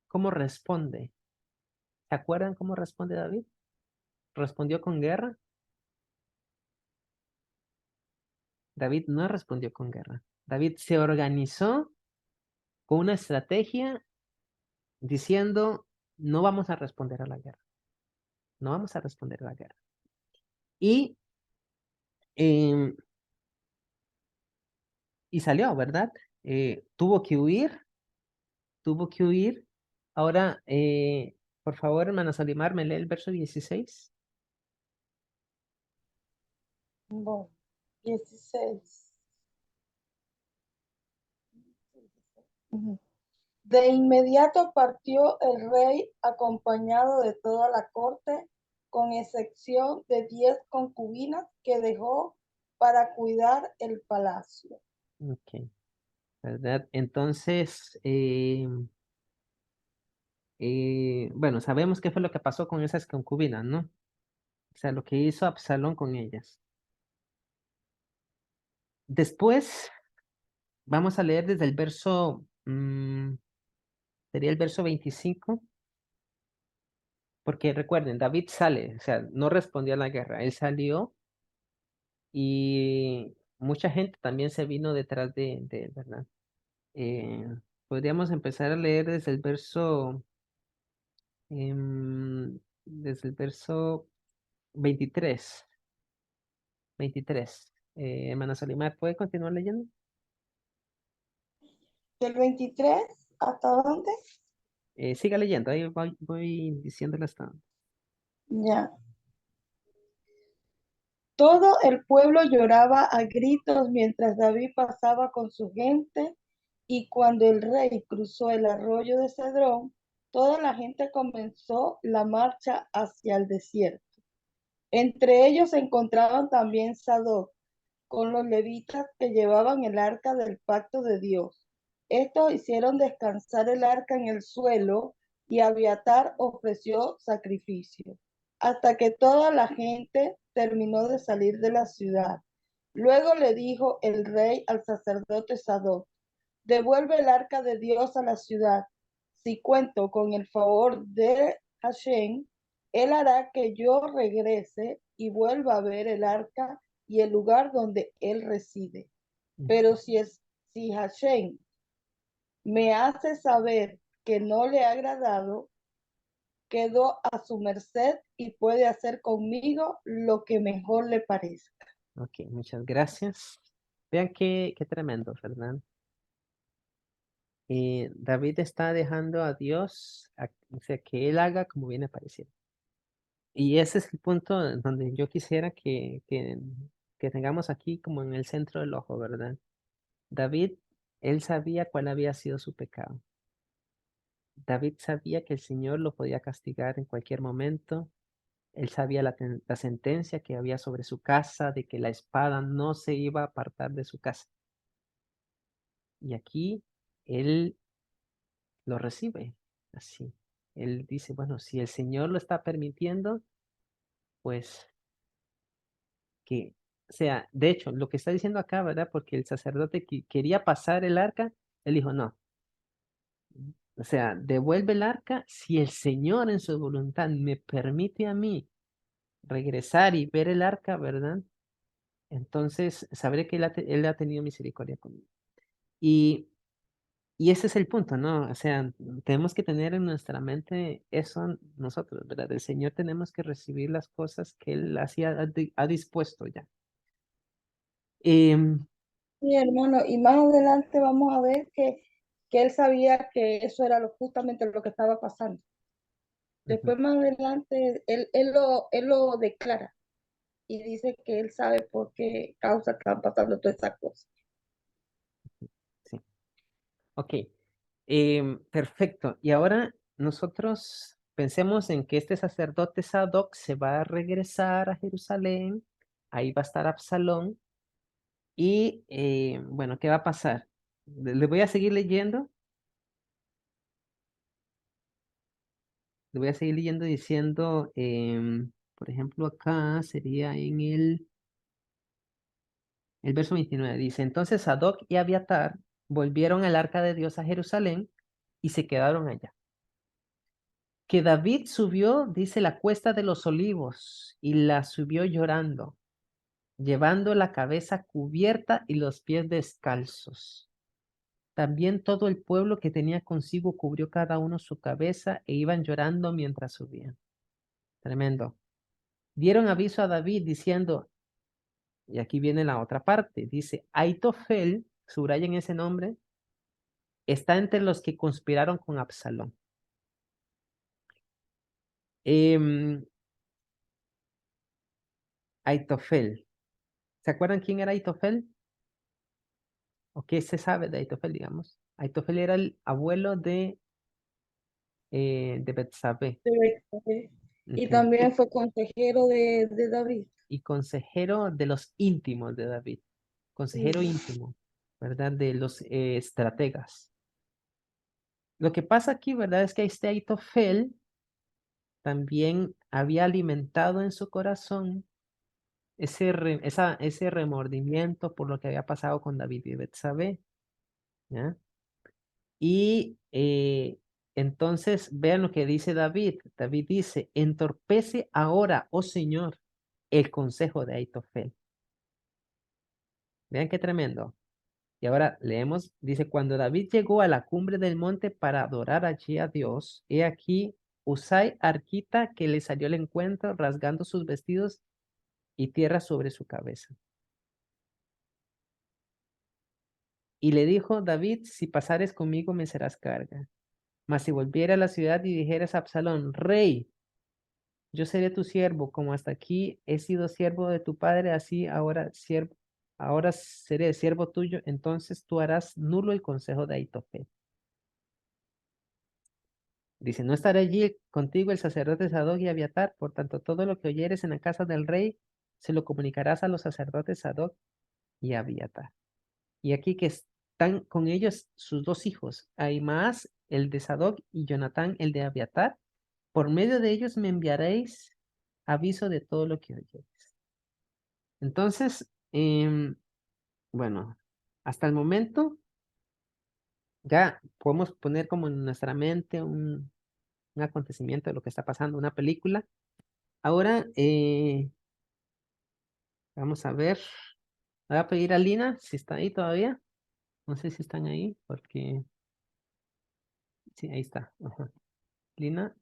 ¿cómo responde? ¿Se acuerdan cómo responde David? ¿Respondió con guerra? David no respondió con guerra. David se organizó con una estrategia diciendo, no vamos a responder a la guerra. No vamos a responder a la guerra. Y, em, y salió, ¿verdad? Tuvo que huir, tuvo que huir. Ahora, por favor, hermana Solimar, me lee el verso 16. Bueno, 16. Ujú. De inmediato partió el rey acompañado de toda la corte, con excepción de 10 concubinas que dejó para cuidar el palacio. Ok, ¿verdad? Entonces, bueno, sabemos qué fue lo que pasó con esas concubinas, ¿no? O sea, lo que hizo Absalón con ellas. Después, vamos a leer desde el verso, sería el verso 25, porque recuerden, David sale, o sea, no respondió a la guerra, él salió y mucha gente también se vino detrás de él, ¿verdad? Eh, Podríamos empezar a leer desde el verso 23. 23. Hermana Solimar, ¿puede continuar leyendo? Del 23 hasta dónde? Siga leyendo, ahí voy diciéndole hasta. Ya. Todo el pueblo lloraba a gritos mientras David pasaba con su gente, y cuando el rey cruzó el arroyo de Cedrón, toda la gente comenzó la marcha hacia el desierto. Entre ellos se encontraban también Sadoc con los levitas que llevaban el arca del pacto de Dios. Estos hicieron descansar el arca en el suelo, y Abiatar ofreció sacrificio, hasta que toda la gente terminó de salir de la ciudad. Luego le dijo el rey al sacerdote Sadoc: devuelve el arca de Dios a la ciudad. Si cuento con el favor de Hashem, él hará que yo regrese y vuelva a ver el arca y el lugar donde él reside. Pero si Hashem me hace saber que no le ha agradado, quedo a su merced y puede hacer conmigo lo que mejor le parezca. Ok, muchas gracias. Vean qué tremendo, ¿verdad? David está dejando a Dios, o sea, que él haga como viene parecido. Y ese es el punto en donde yo quisiera que tengamos aquí como en el centro del ojo, ¿verdad? David, él sabía cuál había sido su pecado. David sabía que el Señor lo podía castigar en cualquier momento. Él sabía la sentencia que había sobre su casa, de que la espada no se iba a apartar de su casa. Y aquí él lo recibe así. Él dice, bueno, si el Señor lo está permitiendo, pues o sea, de hecho, lo que está diciendo acá, ¿verdad? Porque el sacerdote quería pasar el arca, él dijo, no. O sea, devuelve el arca si el Señor en su voluntad me permite a mí regresar y ver el arca, ¿verdad? Entonces sabré que él ha tenido misericordia conmigo. Y Y ese es el punto, ¿no? O sea, tenemos que tener en nuestra mente eso nosotros, ¿verdad? Del Señor tenemos que recibir las cosas que Él así ha dispuesto ya. Em, Sí, hermano, y más adelante vamos a ver que él sabía que eso era justamente lo que estaba pasando. ujú, Después más adelante él lo declara y dice que él sabe por qué causa están pasando todas esas cosas. sí. Ok. Perfecto. Y ahora nosotros pensemos en que este sacerdote Sadoc se va a regresar a Jerusalén. Ahí va a estar Absalón. Y bueno, ¿qué va a pasar? Le voy a seguir leyendo. Le voy a seguir leyendo diciendo, por ejemplo, acá sería en el verso 29. Dice, entonces Sadoc y Abiatar volvieron al arca de Dios a Jerusalén y se quedaron allá. Que David subió, dice, la cuesta de los olivos y la subió llorando, llevando la cabeza cubierta y los pies descalzos. También todo el pueblo que tenía consigo cubrió cada uno su cabeza e iban llorando mientras subían. Tremendo. Dieron aviso a David diciendo, y aquí viene la otra parte, dice, Aitofel, subrayen ese nombre, está entre los que conspiraron con Absalón. Em, Aitofel. ¿Se acuerdan quién era Aitofel? ¿O qué se sabe de Aitofel, digamos? Aitofel era el abuelo de Betsabé. Y Ujú. también fue consejero de David. Y consejero de los íntimos de David. Consejero Sí. íntimo, ¿verdad? De los estrategas. Lo que pasa aquí, ¿verdad? Es que este Aitofel también había alimentado en su corazón ese remordimiento por lo que había pasado con David y Betsabé, ¿ya? Y entonces vean lo que dice David. David dice, entorpece ahora, oh Señor, el consejo de Aitofel. Vean qué tremendo. Y ahora leemos, dice, cuando David llegó a la cumbre del monte para adorar allí a Dios, he aquí Usai Arquita que le salió al encuentro rasgando sus vestidos y tierra sobre su cabeza. Y le dijo, David, si pasares conmigo me serás carga. Mas si volviera a la ciudad y dijeras a Absalón, Rey, yo seré tu siervo, como hasta aquí he sido siervo de tu padre, así ahora seré siervo tuyo, entonces tú harás nulo el consejo de Aitofel. Dice, no estará allí contigo el sacerdote Sadoc y Abiatar, por tanto todo lo que oyeres en la casa del rey, se lo comunicarás a los sacerdotes Sadoc y Abiatar. Y aquí que están con ellos sus dos hijos, Ahimaas, el de Sadoc, y Jonatán, el de Abiatar. Por medio de ellos me enviaréis aviso de todo lo que oyeres. Entonces, bueno, hasta el momento ya podemos poner como en nuestra mente un acontecimiento de lo que está pasando, una película. Ahora, vamos a ver. Voy a pedir a Lina si está ahí todavía. No sé si están ahí, porque sí, ahí está. Ajá. Lina,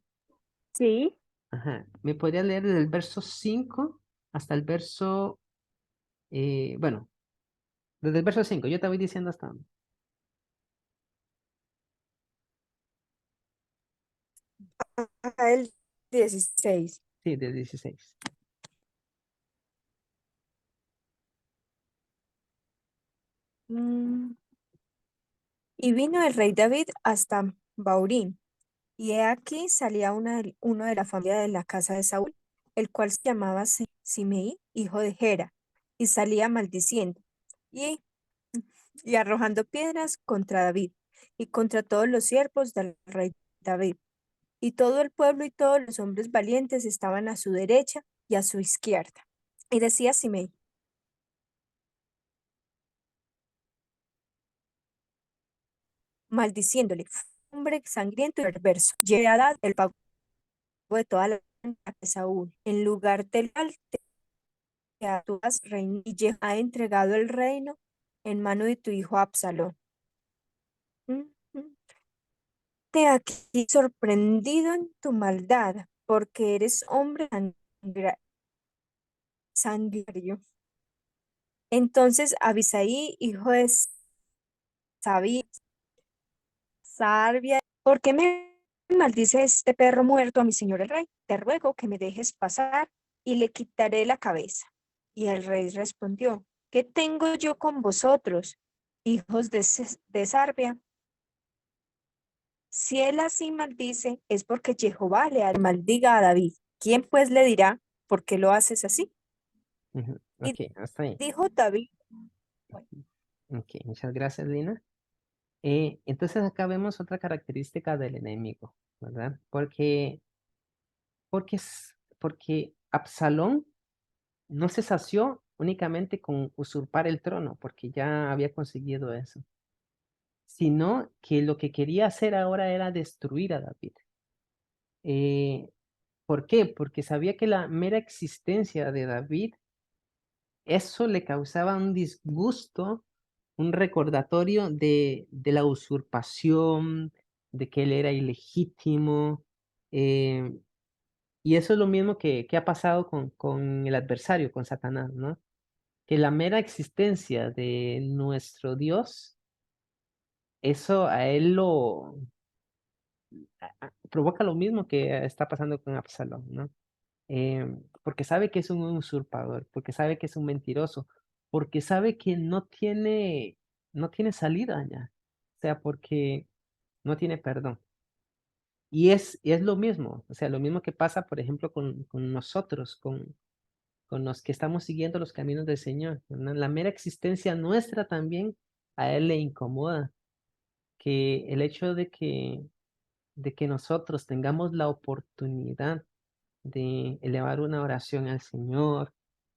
Sí. ajá. ¿Me podría leer desde el verso 5 hasta el verso, bueno, desde el verso 5? Yo te voy diciendo hasta dónde. El 16. Sí, del 16. Mm, Y vino el rey David hasta Baurín, y he aquí salía uno de la familia de la casa de Saúl, el cual se llamaba Simei, hijo de Gera, y salía maldiciendo y, y arrojando piedras contra David y contra todos los siervos del rey David. Y todo el pueblo y todos los hombres valientes estaban a su derecha y a su izquierda. Y decía Simei, maldiciéndole, hombre sangriento y perverso, Jehoadad, el pago de toda la casa de Saúl, en lugar del cual que tú has reinado, y ha entregado el reino en mano de tu hijo Absalón. ¿Mm? Hete aquí sorprendido en tu maldad, porque eres hombre sanguinario. Entonces Abisai, hijo de Sarbia, ¿por qué me maldice este perro muerto a mi señor el rey? Te ruego que me dejes pasar y le quitaré la cabeza. Y el rey respondió, ¿qué tengo yo con vosotros, hijos de Sarbia? Si él así maldice, es porque Jehová maldiga a David. ¿Quién pues le dirá, por qué lo haces así? Ujú. Y Ok, hasta ahí. dijo David, Ok, muchas gracias, Lina. Entonces acá vemos otra característica del enemigo, ¿verdad? Porque Absalón no se sació únicamente con usurpar el trono, porque ya había conseguido eso, sino que lo que quería hacer ahora era destruir a David. Eh, ¿Por qué? Porque sabía que la mera existencia de David, eso le causaba un disgusto, un recordatorio de la usurpación, de que él era ilegítimo. eh, y eso es lo mismo que ha pasado con el adversario, con Satanás, ¿no? Que la mera existencia de nuestro Dios, eso a él provoca lo mismo que está pasando con Absalón, ¿no? Porque sabe que es un usurpador, porque sabe que es un mentiroso, porque sabe que no tiene salida ya, o sea, porque no tiene perdón. Y es lo mismo, o sea, lo mismo que pasa, por ejemplo, con nosotros, con los que estamos siguiendo los caminos del Señor, ¿no? La mera existencia nuestra también a Él le incomoda, que el hecho de que nosotros tengamos la oportunidad de elevar una oración al Señor,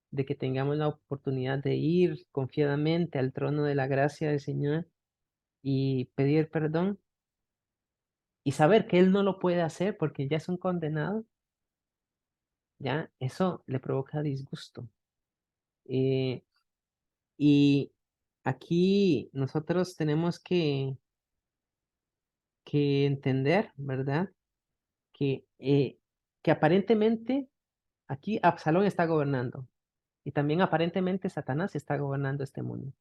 de que tengamos la oportunidad de ir confiadamente al trono de la gracia del Señor y pedir perdón y saber que Él no lo puede hacer porque ya es un condenado, ya eso le provoca disgusto. Eh, y aquí nosotros tenemos que entender, ¿verdad? Que aparentemente aquí Absalón está gobernando y también aparentemente Satanás está gobernando este mundo,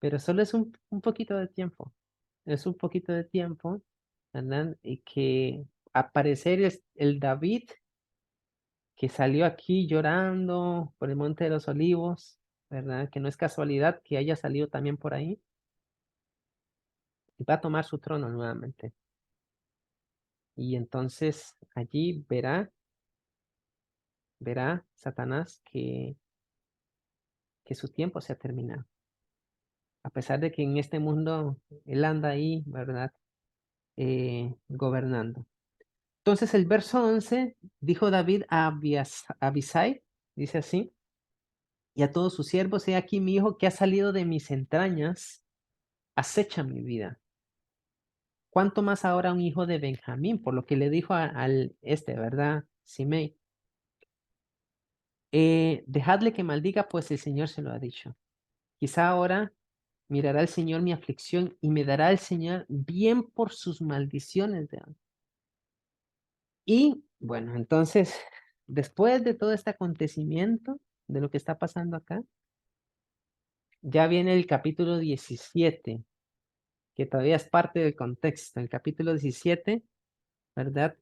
pero solo es un poquito de tiempo, es un poquito de tiempo, ¿verdad? Y que al parecer es el David que salió aquí llorando por el Monte de los Olivos, ¿verdad? Que no es casualidad que haya salido también por ahí y va a tomar su trono nuevamente. Y entonces allí verá Satanás que su tiempo se ha terminado. A pesar de que en este mundo él anda ahí, ¿verdad? Gobernando. Entonces el verso 11, dijo David a Abisai, dice así, y a todos sus siervos, he aquí mi hijo que ha salido de mis entrañas, acecha mi vida. ¿Cuánto más ahora un hijo de Benjamín? Por lo que le dijo al ¿verdad? Simei. Dejadle que maldiga, pues el Señor se lo ha dicho. Quizá ahora mirará el Señor mi aflicción y me dará el Señor bien por sus maldiciones de hoy. Y bueno, entonces, después de todo este acontecimiento, de lo que está pasando acá, ya viene el capítulo 17, que todavía es parte del contexto. El capítulo 17, ¿verdad?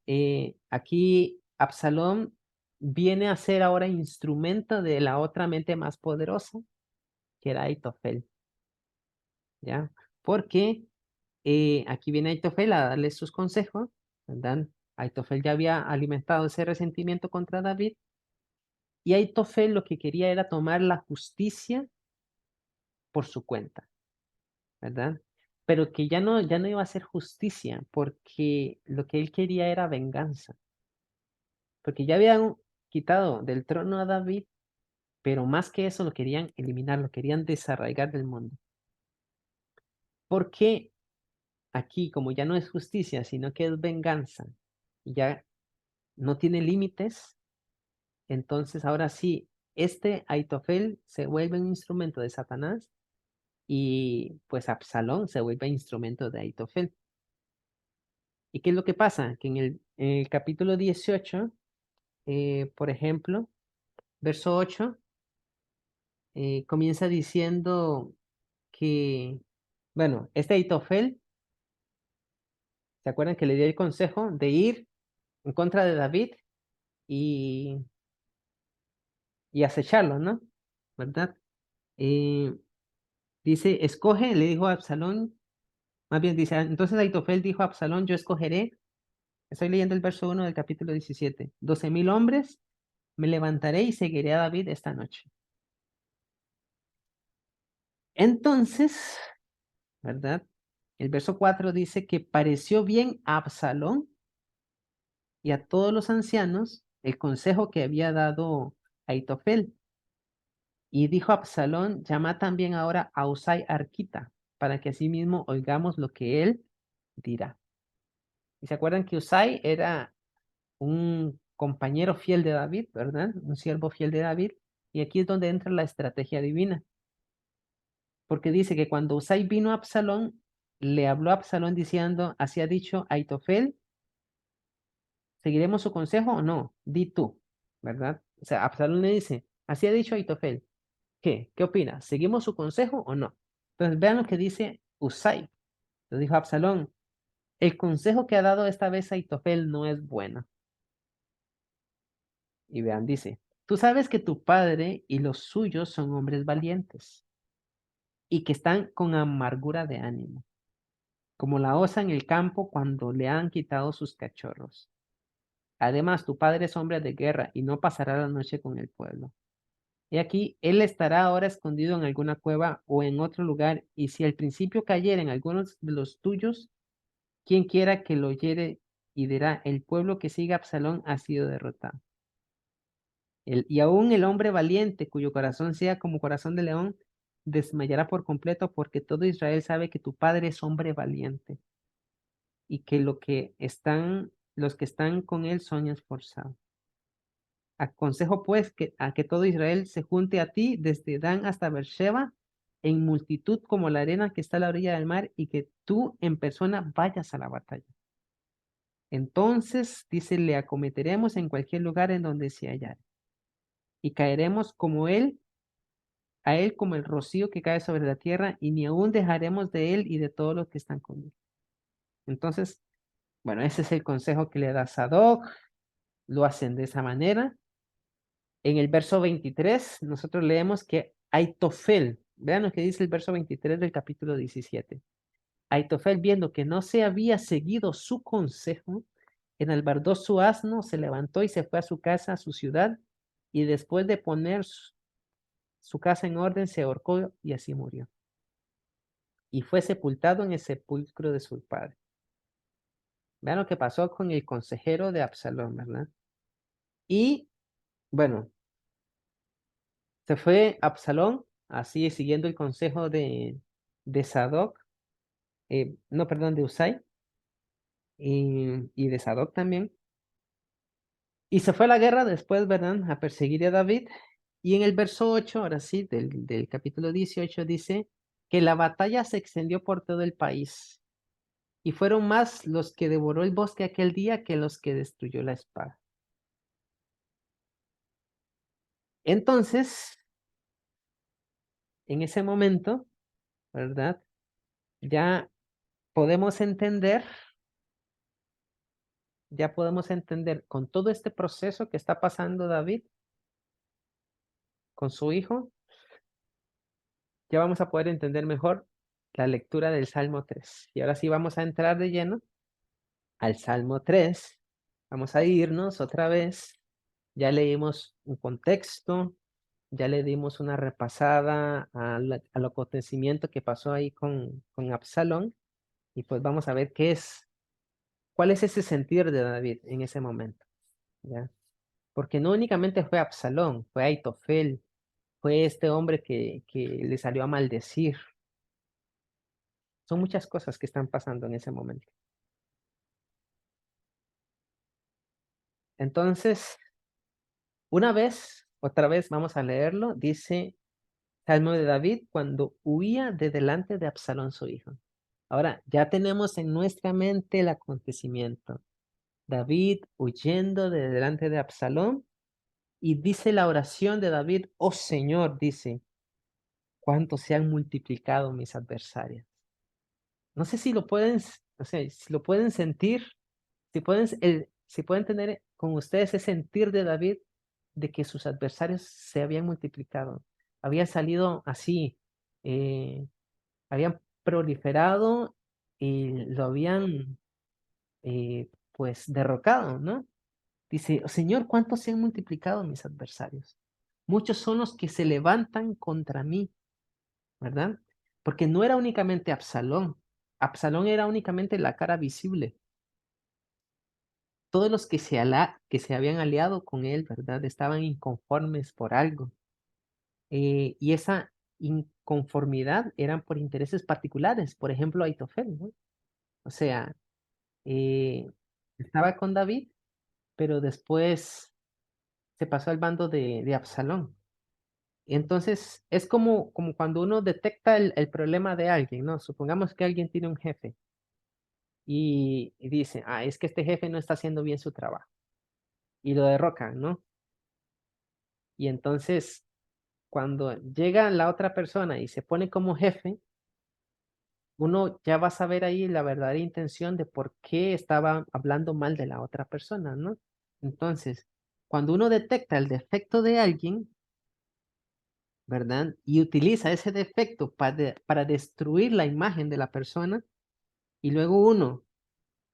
Aquí Absalón viene a ser ahora instrumento de la otra mente más poderosa, que era Aitofel, ¿ya? Porque aquí viene Aitofel a darle sus consejos, ¿verdad? Aitofel ya había alimentado ese resentimiento contra David y Aitofel lo que quería era tomar la justicia por su cuenta, ¿verdad? Pero que ya no iba a ser justicia, porque lo que él quería era venganza, porque ya habían quitado del trono a David, pero más que eso lo querían eliminar, lo querían desarraigar del mundo. Porque aquí, como ya no es justicia, sino que es venganza, y ya no tiene límites, entonces ahora sí, este Aitofel se vuelve un instrumento de Satanás y pues Absalón se vuelve instrumento de Aitofel. ¿Y qué es lo que pasa? Que en el capítulo 18, por ejemplo, verso 8, comienza diciendo que, bueno, este Aitofel, ¿se acuerdan que le dio el consejo de ir en contra de David y, y acecharlo, ¿no? ¿Verdad? Dice, escoge, le dijo a Absalón, más bien dice, entonces Aitofel dijo a Absalón, yo escogeré, estoy leyendo el verso 1 del capítulo 17, 12,000 hombres, me levantaré y seguiré a David esta noche. Entonces, ¿verdad? El verso 4 dice que pareció bien a Absalón y a todos los ancianos el consejo que había dado Aitofel. Y dijo Absalón, llama también ahora a Usai Arquita, para que asimismo oigamos lo que él dirá. ¿Y se acuerdan que Usai era un compañero fiel de David, ¿verdad? Un siervo fiel de David. Y aquí es donde entra la estrategia divina. Porque dice que cuando Usai vino a Absalón, le habló a Absalón diciendo, así ha dicho Aitofel, ¿seguiremos su consejo o no? Di tú, ¿verdad? O sea, Absalón le dice, así ha dicho Aitofel, ¿qué? ¿Qué opinas? ¿Seguimos su consejo o no? Entonces vean lo que dice Usai. Le dijo Absalón, el consejo que ha dado esta vez Aitofel no es bueno. Y vean, dice, tú sabes que tu padre y los suyos son hombres valientes y que están con amargura de ánimo, como la osa en el campo cuando le han quitado sus cachorros. Además, tu padre es hombre de guerra y no pasará la noche con el pueblo. Y aquí, él estará ahora escondido en alguna cueva o en otro lugar, y si al principio cayera en algunos de los tuyos, quien quiera que lo oyere y dirá, el pueblo que sigue a Absalón ha sido derrotado. Y aún el hombre valiente, cuyo corazón sea como corazón de león, desmayará por completo, porque todo Israel sabe que tu padre es hombre valiente y que los que están con él son esforzados. Aconsejo pues a que todo Israel se junte a ti desde Dan hasta Beersheba en multitud como la arena que está a la orilla del mar y que tú en persona vayas a la batalla. Entonces, dice, le acometeremos en cualquier lugar en donde se hallare y caeremos como él, a él como el rocío que cae sobre la tierra y ni aún dejaremos de él y de todos los que están con él. Entonces, bueno, ese es el consejo que le da Sadoc, lo hacen de esa manera. En el verso 23, nosotros leemos que Aitofel, vean lo que dice el verso 23 del capítulo 17. Aitofel, viendo que no se había seguido su consejo, enalbardó su asno, se levantó y se fue a su casa, a su ciudad, y después de poner su casa en orden, se ahorcó y así murió. Y fue sepultado en el sepulcro de su padre. Vean lo que pasó con el consejero de Absalón, ¿verdad? Y, bueno, se fue Absalón, así siguiendo el consejo de Sadoc, no, perdón, de Usai, y de Sadoc también. Y se fue a la guerra después, ¿verdad? A perseguir a David. Y en el verso 8, ahora sí, del capítulo 18, dice que la batalla se extendió por todo el país. Y fueron más los que devoró el bosque aquel día que los que destruyó la espada. Entonces, en ese momento, ¿verdad? Ya podemos entender, con todo este proceso que está pasando David con su hijo, ya vamos a poder entender mejor la lectura del Salmo 3. Y ahora sí vamos a entrar de lleno al Salmo 3. Vamos a irnos otra vez. Ya leímos un contexto, ya le dimos una repasada al acontecimiento que pasó ahí con Absalón. Y pues vamos a ver cuál es ese sentir de David en ese momento, ¿ya? Porque no únicamente fue Absalón, fue Aitofel, fue este hombre que le salió a maldecir. Son muchas cosas que están pasando en ese momento. Entonces, otra vez vamos a leerlo. Dice Salmo de David cuando huía de delante de Absalón su hijo. Ahora, ya tenemos en nuestra mente el acontecimiento. David huyendo de delante de Absalón y dice la oración de David, oh Señor, dice, cuánto se han multiplicado mis adversarios. No sé si lo pueden, o sea, si lo pueden sentir, si pueden tener con ustedes ese sentir de David de que sus adversarios se habían multiplicado, habían salido así, habían proliferado y lo habían pues derrocado, ¿no? Dice, "Oh, Señor, ¿cuántos se han multiplicado mis adversarios? Muchos son los que se levantan contra mí, ¿verdad? Porque no era únicamente Absalón. Absalón era únicamente la cara visible. Todos los que se habían aliado con él, ¿verdad? Estaban inconformes por algo. Y esa inconformidad eran por intereses particulares. Por ejemplo, Aitofel, ¿no? O sea, eh, estaba con David, pero después se pasó al bando de Absalón. Entonces, es como cuando uno detecta el problema de alguien, ¿no? Supongamos que alguien tiene un jefe y dice, ah, es que este jefe no está haciendo bien su trabajo. Y lo derrocan, ¿no? Y entonces, cuando llega la otra persona y se pone como jefe, uno ya va a saber ahí la verdadera intención de por qué estaba hablando mal de la otra persona, ¿no? Entonces, cuando uno detecta el defecto de alguien, ¿verdad? Y utiliza ese defecto para destruir la imagen de la persona, y luego uno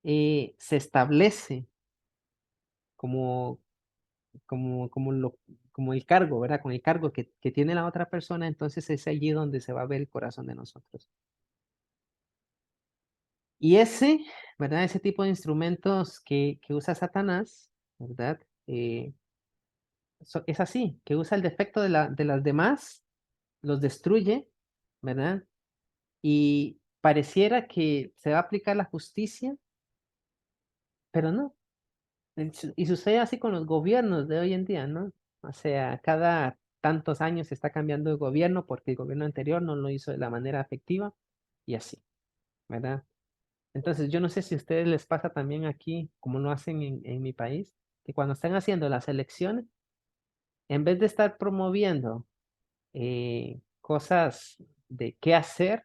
se establece como, como, como el cargo, ¿verdad? Con el cargo que tiene la otra persona, entonces es allí donde se va a ver el corazón de nosotros. Y ese, ¿verdad? Ese tipo de instrumentos que usa Satanás, ¿verdad? Es así, que usa el defecto de las demás, los destruye, ¿verdad? Y pareciera que se va a aplicar la justicia, pero no. Y sucede así con los gobiernos de hoy en día, ¿no? O sea, cada tantos años se está cambiando de gobierno porque el gobierno anterior no lo hizo de la manera efectiva y así, ¿verdad? Entonces, yo no sé si a ustedes les pasa también aquí, como lo hacen en mi país, que cuando están haciendo las elecciones, en vez de estar promoviendo cosas de qué hacer,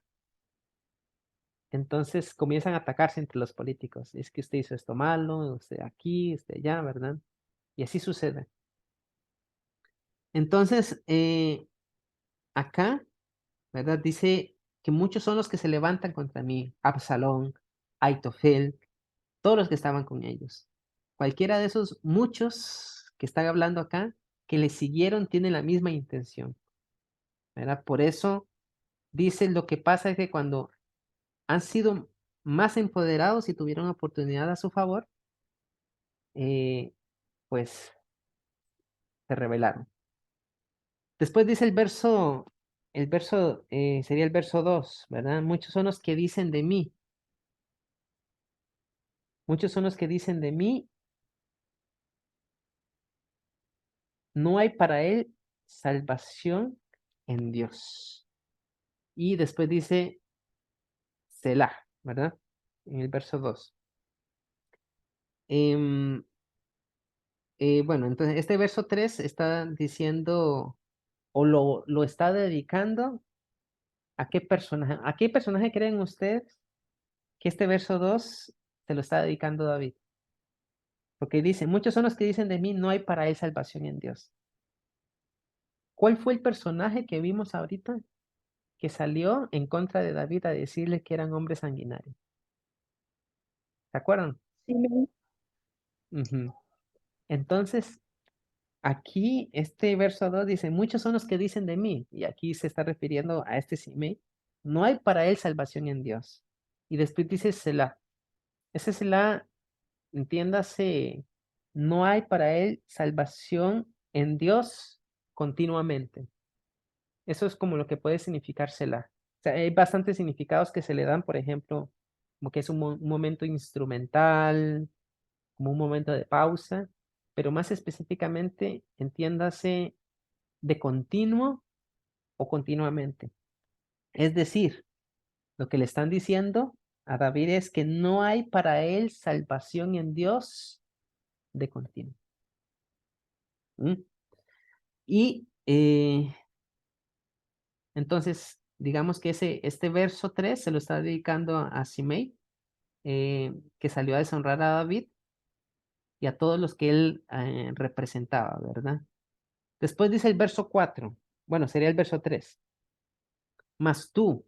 entonces comienzan a atacarse entre los políticos. Es que usted hizo esto malo, usted aquí, usted allá, ¿verdad? Y así sucede. Entonces, acá, ¿verdad? Dice que muchos son los que se levantan contra mí. Absalón, Aitofel, todos los que estaban con ellos. Cualquiera de esos muchos que están hablando acá, que le siguieron, tienen la misma intención, ¿verdad? Por eso dice, lo que pasa es que cuando han sido más empoderados y tuvieron oportunidad a su favor, eh, pues se rebelaron. Después dice sería el verso 2, ¿verdad? Muchos son los que dicen de mí. Muchos son los que dicen de mí, no hay para él salvación en Dios. Y después dice Selah, ¿verdad? En el verso 2. Bueno, entonces este verso 3 está diciendo, o lo está dedicando a qué personaje. ¿A qué personaje creen ustedes que este verso 2 se lo está dedicando David? Porque dice, muchos son los que dicen de mí, no hay para él salvación en Dios. ¿Cuál fue el personaje que vimos ahorita que salió en contra de David a decirle que eran hombres sanguinarios? ¿Se acuerdan? Simón. Ujú. Entonces, aquí este verso 2 dice, muchos son los que dicen de mí, y aquí se está refiriendo a este Simei, no hay para él salvación en Dios. Y después dice Selah. Ese Selah, entiéndase, no hay para él salvación en Dios continuamente. Eso es como lo que puede significar Selah. O sea, hay bastantes significados que se le dan, por ejemplo, como que es un momento instrumental, como un momento de pausa, pero más específicamente, entiéndase de continuo o continuamente. Es decir, Lo que le están diciendo a David es que no hay para él salvación en Dios de continuo. ¿Mm? Y entonces, digamos que este verso 3 se lo está dedicando a Simei, que salió a deshonrar a David y a todos los que él representaba, ¿verdad? Después dice el verso 4, bueno, sería el verso 3. Mas tú,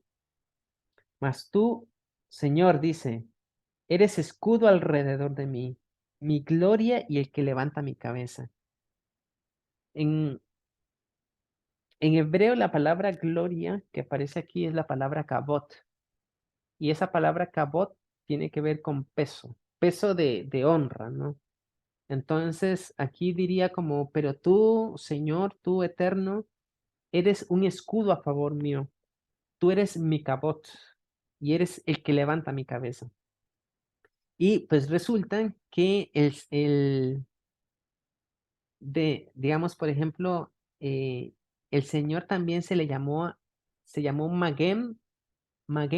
Señor, dice, eres escudo alrededor de mí, mi gloria y el que levanta mi cabeza. En hebreo la palabra gloria que aparece aquí es la palabra kabot. Y esa palabra kabot tiene que ver con peso, peso de honra, ¿no? Entonces aquí diría como, pero tú, Señor, tú eterno, eres un escudo a favor mío. Tú eres mi kabot y eres el que levanta mi cabeza. Y pues resulta que digamos, por ejemplo, el Señor también se llamó Maguen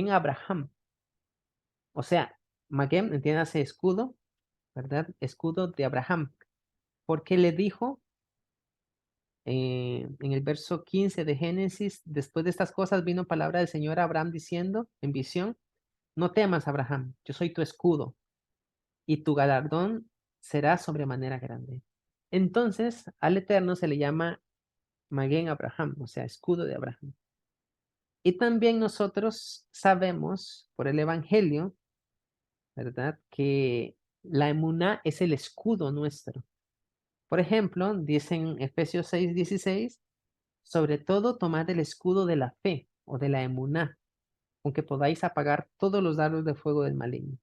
Abraham. O sea, Maguen, entiéndase, escudo, ¿verdad? Escudo de Abraham. Porque le dijo en el verso 15 de Génesis, después de estas cosas vino palabra del Señor a Abraham diciendo en visión, no temas, Abraham, yo soy tu escudo y tu galardón será sobremanera grande. Entonces, al Eterno se le llama Maguen Abraham, o sea, escudo de Abraham. Y también nosotros sabemos por el Evangelio, ¿verdad?, que la emuná es el escudo nuestro. Por ejemplo, dice en Efesios 6:16, sobre todo tomad el escudo de la fe o de la emuná, con que podáis apagar todos los dardos de fuego del maligno.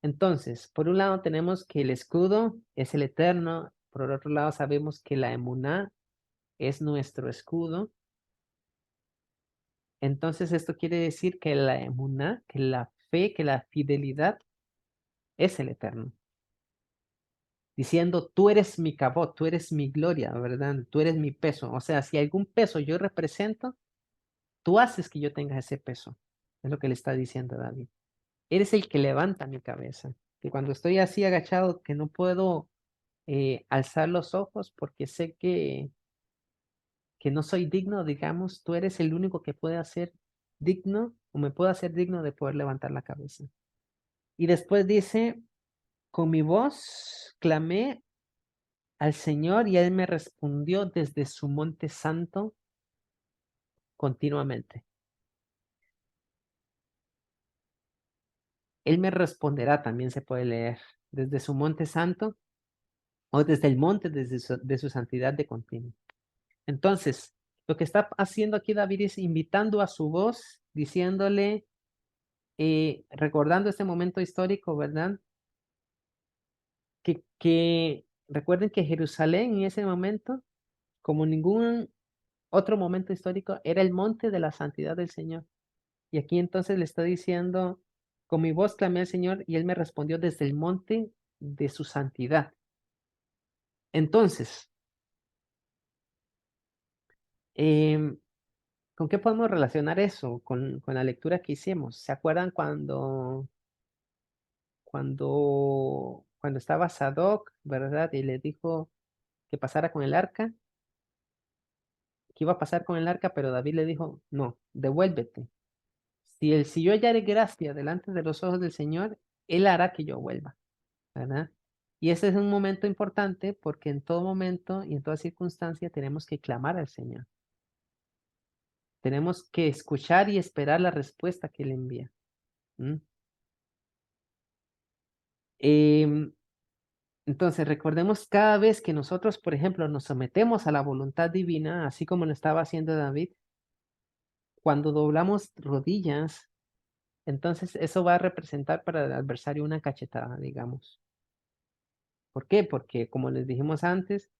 Entonces, por un lado tenemos que el escudo es el eterno, por otro lado sabemos que la emuná es nuestro escudo. Entonces esto quiere decir que la emuná, que la fe, que la fidelidad es el eterno. Diciendo, tú eres mi cabot, tú eres mi gloria, ¿verdad? Tú eres mi peso. O sea, si algún peso yo represento, tú haces que yo tenga ese peso. Es lo que le está diciendo David. Eres el que levanta mi cabeza. Que cuando estoy así agachado, que no puedo alzar los ojos porque sé que no soy digno, digamos, tú eres el único que puede hacer digno o me puede hacer digno de poder levantar la cabeza. Y después dice, con mi voz clamé al Señor y Él me respondió desde su monte santo continuamente. Él me responderá, también se puede leer, desde su monte santo o desde el monte de su santidad de continuo. Entonces, lo que está haciendo aquí David es invitando a su voz, diciéndole, recordando este momento histórico, ¿verdad? Que recuerden que Jerusalén en ese momento, como ningún otro momento histórico, era el monte de la santidad del Señor. Y aquí entonces le está diciendo, con mi voz clamé al Señor y Él me respondió desde el monte de su santidad. Entonces, ¿con qué podemos relacionar eso? Con la lectura que hicimos. ¿Se acuerdan cuando estaba Sadoc, ¿verdad? Y le dijo que pasara con el arca, que iba a pasar con el arca, pero David le dijo, no, devuélvete. Si yo hallaré gracia delante de los ojos del Señor, Él hará que yo vuelva, ¿verdad? Y ese es un momento importante porque en todo momento y en toda circunstancia tenemos que clamar al Señor. Tenemos que escuchar y esperar la respuesta que Él envía. ¿Mm? Entonces, recordemos cada vez que nosotros, por ejemplo, nos sometemos a la voluntad divina, así como lo estaba haciendo David, cuando doblamos rodillas, entonces eso va a representar para el adversario una cachetada, digamos. ¿Por qué? Porque, como les dijimos antes,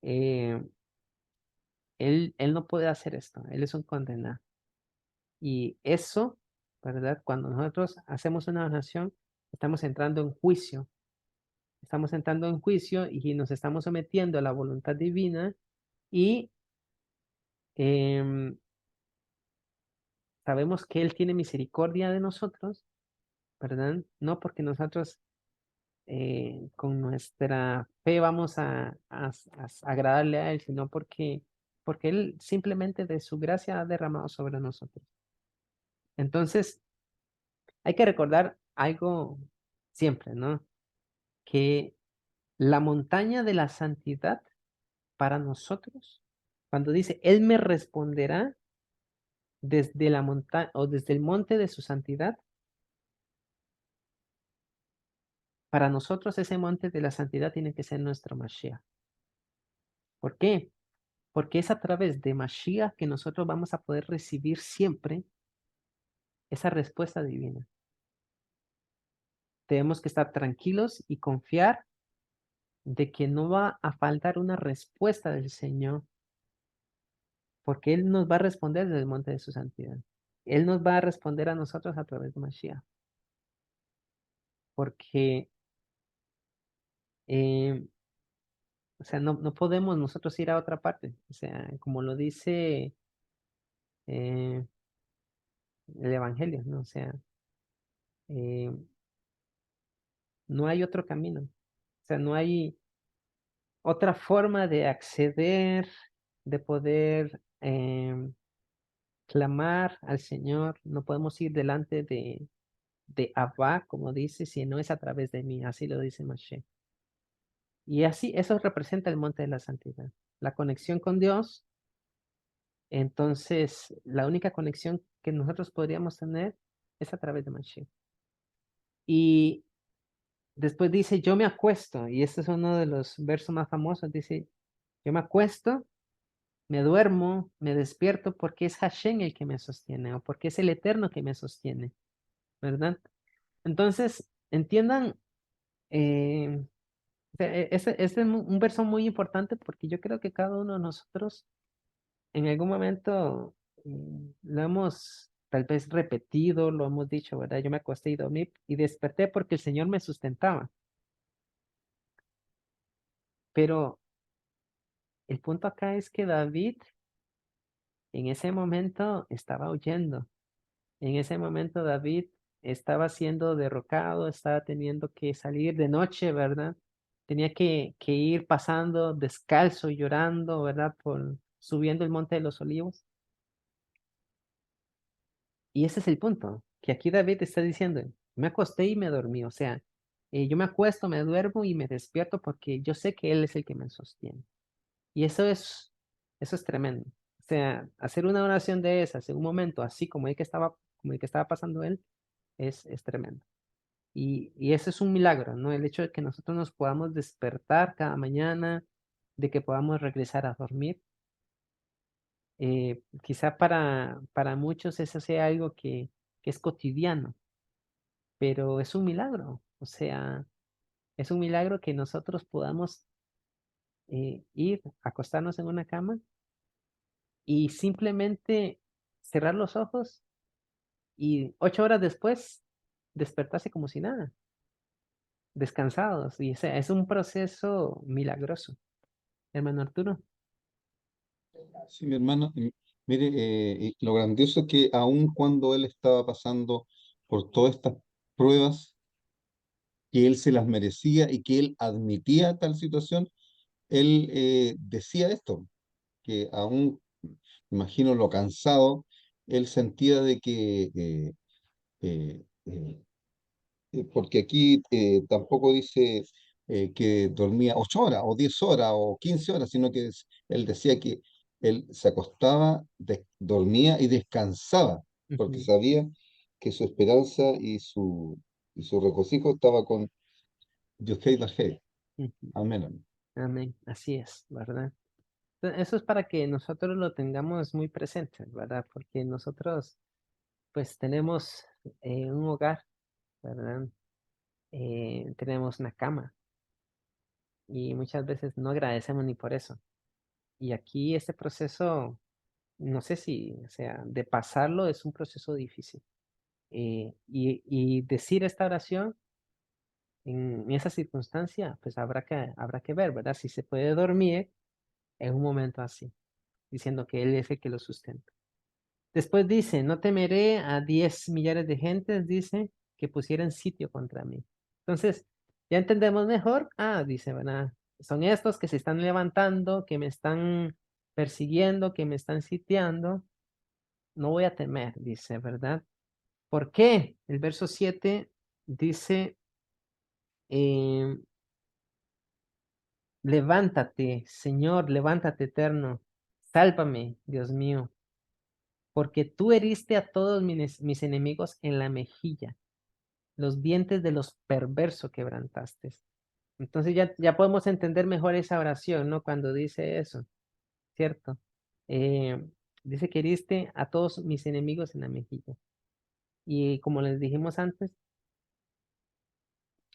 eh, él no puede hacer esto, él es un condenado. Y eso, ¿verdad? Cuando nosotros hacemos una oración, estamos entrando en juicio. Estamos entrando en juicio y nos estamos sometiendo a la voluntad divina y sabemos que Él tiene misericordia de nosotros, ¿verdad? No porque nosotros con nuestra fe vamos a agradarle a Él, sino porque Él simplemente de su gracia ha derramado sobre nosotros. Entonces, hay que recordar algo siempre, ¿no? Que la montaña de la santidad para nosotros, cuando dice, Él me responderá desde la montaña o desde el monte de su santidad, para nosotros ese monte de la santidad tiene que ser nuestro Mashiach. ¿Por qué? Porque es a través de Mashiach que nosotros vamos a poder recibir siempre esa respuesta divina. Tenemos que estar tranquilos y confiar de que no va a faltar una respuesta del Señor, porque Él nos va a responder desde el monte de su santidad. Él nos va a responder a nosotros a través de Mashiach. Porque, o sea, no podemos nosotros ir a otra parte. O sea, como lo dice el Evangelio, ¿no? O sea, eh, no hay otro camino. O sea, no hay otra forma de acceder, de poder clamar al Señor. No podemos ir delante de Abba, como dice, si no es a través de mí. Así lo dice Moshe. Y así, eso representa el monte de la santidad. La conexión con Dios. Entonces, la única conexión que nosotros podríamos tener es a través de Mashiach. Y después dice, yo me acuesto, y este es uno de los versos más famosos, dice, yo me acuesto, me duermo, me despierto porque es Hashem el que me sostiene, o porque es el Eterno que me sostiene, ¿verdad? Entonces, entiendan, este es un verso muy importante porque yo creo que cada uno de nosotros en algún momento lo hemos tal vez repetido, lo hemos dicho, ¿verdad? Yo me acosté y dormí y desperté porque el Señor me sustentaba. Pero el punto acá es que David en ese momento estaba huyendo. En ese momento David estaba siendo derrocado, estaba teniendo que salir de noche, ¿verdad? Tenía que ir pasando descalzo, llorando, ¿verdad? Subiendo el monte de los olivos. Y ese es el punto, que aquí David está diciendo, me acosté y me dormí, o sea, yo me acuesto, me duermo y me despierto porque yo sé que Él es el que me sostiene. Y eso es tremendo. O sea, hacer una oración de esas en un momento así como el que estaba pasando él, es tremendo. Y eso es un milagro, ¿no? El hecho de que nosotros nos podamos despertar cada mañana, de que podamos regresar a dormir. Quizá para muchos eso sea algo que es cotidiano, pero es un milagro. O sea, es un milagro que nosotros podamos ir, acostarnos en una cama y simplemente cerrar los ojos y 8 horas después despertarse como si nada, descansados. Y ese es un proceso milagroso, hermano Arturo. Sí, mi hermano, mire, y lo grandioso es que aun cuando él estaba pasando por todas estas pruebas, que él se las merecía y que él admitía tal situación, él decía esto, que aún, imagino lo cansado, él sentía de que, eh, eh, porque aquí tampoco dice que dormía 8 horas o 10 horas o 15 horas, sino que él decía que él se acostaba, dormía y descansaba, porque Ujú, sabía que su esperanza y su regocijo estaba con Dios. ujú. Amén. Amén, así es, ¿verdad? Eso es para que nosotros lo tengamos muy presente, ¿verdad? Porque nosotros, pues, tenemos un hogar, ¿verdad? Tenemos una cama y muchas veces no agradecemos ni por eso. Y aquí este proceso, no sé si, o sea, de pasarlo es un proceso difícil. Y decir esta oración en esa circunstancia, pues habrá que ver, ¿verdad? Si se puede dormir en un momento así, diciendo que Él es el que lo sustenta. Después dice, no temeré a 10 millares de gentes, dice, que pusieran sitio contra mí. Entonces, ya entendemos mejor. Ah, dice, ¿verdad? Son estos que se están levantando, que me están persiguiendo, que me están sitiando. No voy a temer, dice, ¿verdad? ¿Por qué? El verso 7 dice, eh, levántate, Señor, levántate eterno, sálvame, Dios mío, porque tú heriste a todos mis enemigos en la mejilla, los dientes de los perversos quebrantaste. Entonces ya podemos entender mejor esa oración, ¿no? Cuando dice eso, ¿cierto? Eh, dice que heriste a todos mis enemigos en la mejilla. Y como les dijimos antes,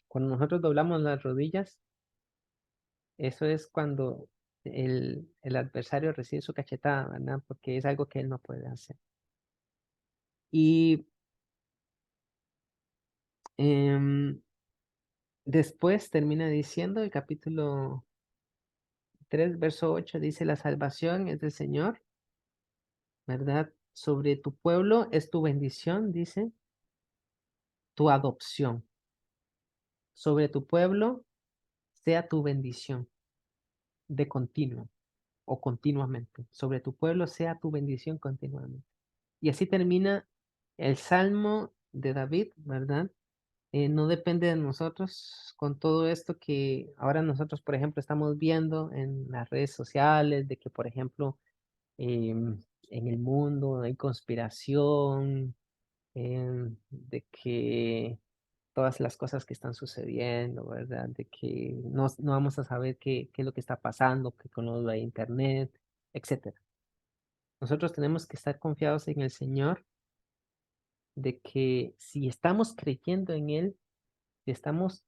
cuando nosotros doblamos las rodillas, eso es cuando el adversario recibe su cachetada, ¿verdad? Porque es algo que él no puede hacer. Y después termina diciendo el capítulo 3, verso 8, dice, la salvación es del Señor, ¿verdad? Sobre tu pueblo es tu bendición, dice, tu adopción. Sobre tu pueblo sea tu bendición de continuo o continuamente. Sobre tu pueblo sea tu bendición continuamente. Y así termina el Salmo de David, ¿verdad? No depende de nosotros con todo esto que ahora nosotros, por ejemplo, estamos viendo en las redes sociales, de que, por ejemplo, en el mundo hay conspiración, de que todas las cosas que están sucediendo, ¿verdad? De que no vamos a saber qué es lo que está pasando, que con lo de internet, etcétera. Nosotros tenemos que estar confiados en el Señor, de que si estamos creyendo en Él, si estamos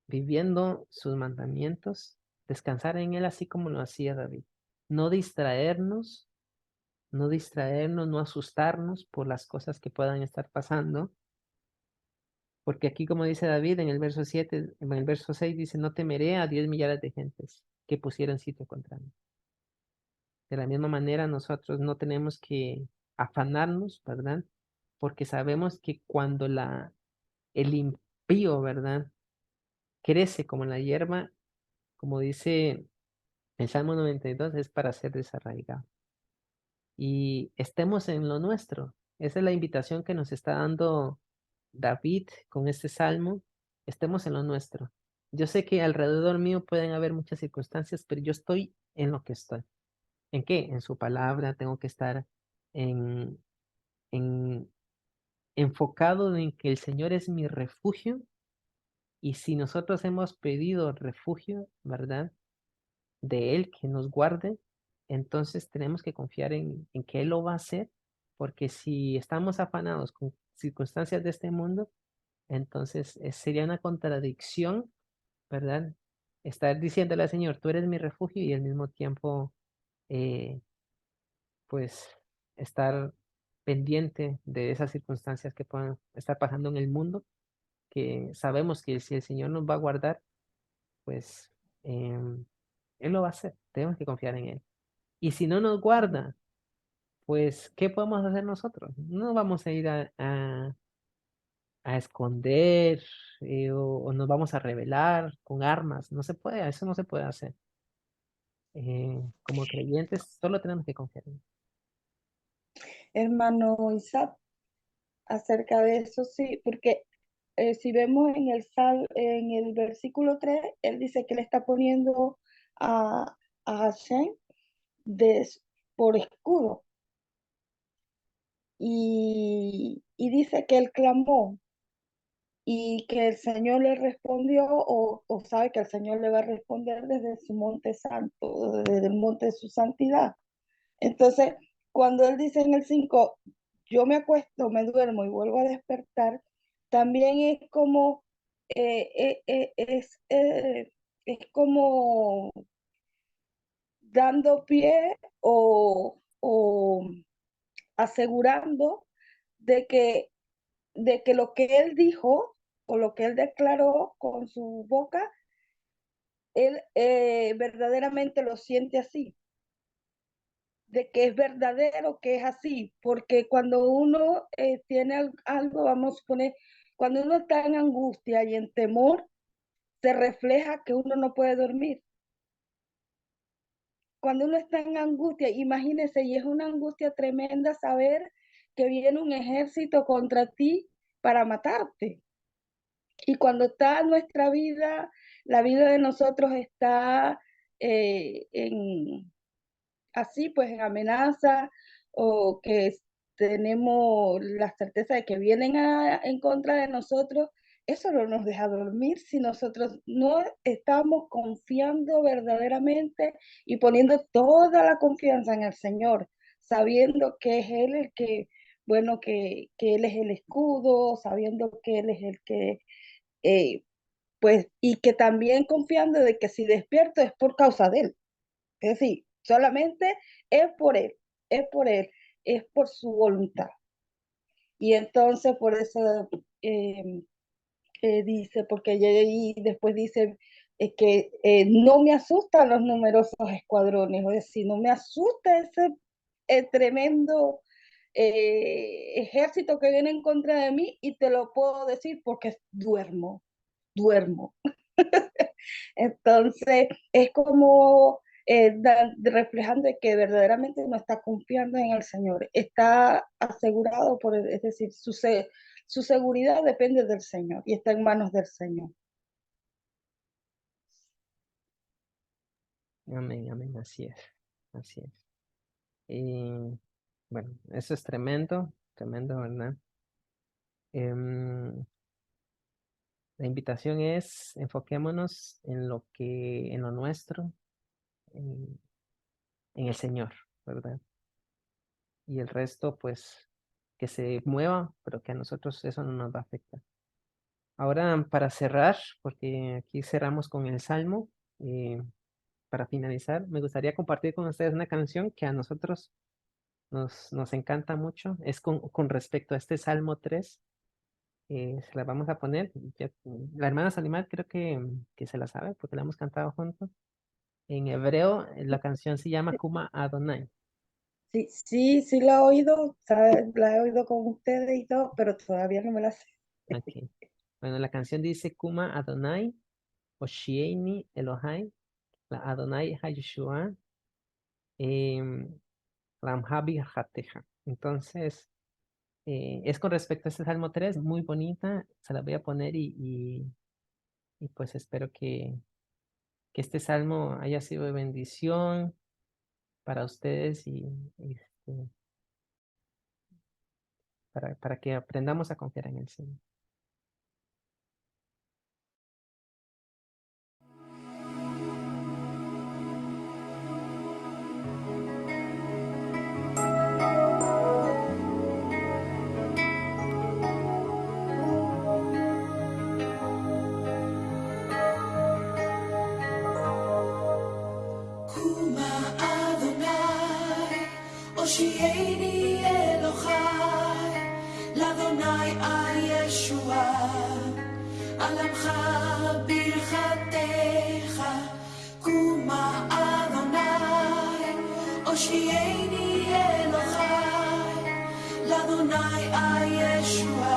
viviendo sus mandamientos, descansar en Él así como lo hacía David. No distraernos, no distraernos, no asustarnos por las cosas que puedan estar pasando, porque aquí, como dice David en el verso 7, en el verso 6 dice, no temeré a 10 millares de gentes que pusieran sitio contra mí. De la misma manera, nosotros no tenemos que afanarnos, ¿verdad? Porque sabemos que cuando el impío, ¿verdad? Crece como la hierba, como dice el Salmo 92, es para ser desarraigado. Y estemos en lo nuestro. Esa es la invitación que nos está dando David con este salmo. Estemos en lo nuestro. Yo sé que alrededor mío pueden haber muchas circunstancias, pero yo estoy en lo que estoy. ¿En qué? En su palabra. Tengo que estar en, en, enfocado en que el Señor es mi refugio. Y si nosotros hemos pedido refugio, ¿verdad? De Él que nos guarde, entonces tenemos que confiar en que Él lo va a hacer, porque si estamos afanados con circunstancias de este mundo, entonces sería una contradicción, ¿verdad? Estar diciéndole al Señor, tú eres mi refugio y al mismo tiempo, eh, pues, estar pendiente de esas circunstancias que puedan estar pasando en el mundo, que sabemos que si el Señor nos va a guardar, pues, Él lo va a hacer. Tenemos que confiar en Él. Y si no nos guarda, pues, ¿qué podemos hacer nosotros? No vamos a ir a esconder o nos vamos a rebelar con armas. No se puede, eso no se puede hacer. Como creyentes, solo tenemos que confiar en Él. Hermano Isaac, acerca de eso sí, porque si vemos en el versículo 3, él dice que le está poniendo a Hashem de, por escudo. Y dice que él clamó y que el Señor le respondió o sabe que el Señor le va a responder desde su monte santo, desde el monte de su santidad. Entonces, cuando él dice en el 5, yo me acuesto, me duermo y vuelvo a despertar, también es como, eh, eh, eh, es, eh, es como dando pie o asegurando de que, de que lo que él dijo o lo que él declaró con su boca, él verdaderamente lo siente así. de que es verdadero, que es así, porque cuando uno tiene algo, vamos a poner, cuando uno está en angustia y en temor, se refleja que uno no puede dormir. Cuando uno está en angustia, imagínese, y es una angustia tremenda saber que viene un ejército contra ti para matarte. Y cuando está nuestra vida, la vida de nosotros está así, pues en amenaza, o que tenemos la certeza de que vienen en contra de nosotros, eso no nos deja dormir si nosotros no estamos confiando verdaderamente y poniendo toda la confianza en el Señor, sabiendo que es Él el que, bueno, que Él es el escudo, sabiendo que Él es el que, pues, y que también confiando de que si despierto es por causa de Él. Es decir, solamente es por Él, es por Él, es por su voluntad. Y entonces por eso dice, porque y después dice que no me asustan los numerosos escuadrones, es decir, no me asusta ese tremendo ejército que viene en contra de mí, y te lo puedo decir porque duermo. Entonces, es como reflejando que verdaderamente no está confiando en el Señor, está asegurado por él, es decir, su seguridad depende del Señor y está en manos del Señor. Amén, amén, así es, así es. Y bueno, eso es tremendo, tremendo, ¿verdad? La invitación es enfoquémonos en en lo nuestro, en, en el Señor, ¿verdad? Y el resto, pues, que se mueva, pero que a nosotros eso no nos va a afectar. Ahora, para cerrar, porque aquí cerramos con el Salmo, para finalizar, me gustaría compartir con ustedes una canción que a nosotros nos encanta mucho. Es con respecto a este Salmo 3. Se la vamos a poner. La hermana Salimar creo que se la sabe porque la hemos cantado juntos. En hebreo, la canción se llama Kuma Adonai. Sí, la he oído, ¿sabes? La he oído con ustedes y todo, pero todavía no me la sé. Okay. Bueno, la canción dice Kuma Adonai, Oshieni Elohai, la Adonai Hayeshua, Lamhabi Hateja. Entonces, es con respecto a este Salmo 3, muy bonita, se la voy a poner y pues espero que este Salmo haya sido de bendición para ustedes y para que aprendamos a confiar en el Señor. Kuma Adonai, Oshieni Elohai, Ladonai Ayeshua, Alamcha Birchatecha. Kuma Adonai, Oshieni Elohai, Ladonai Ayeshua,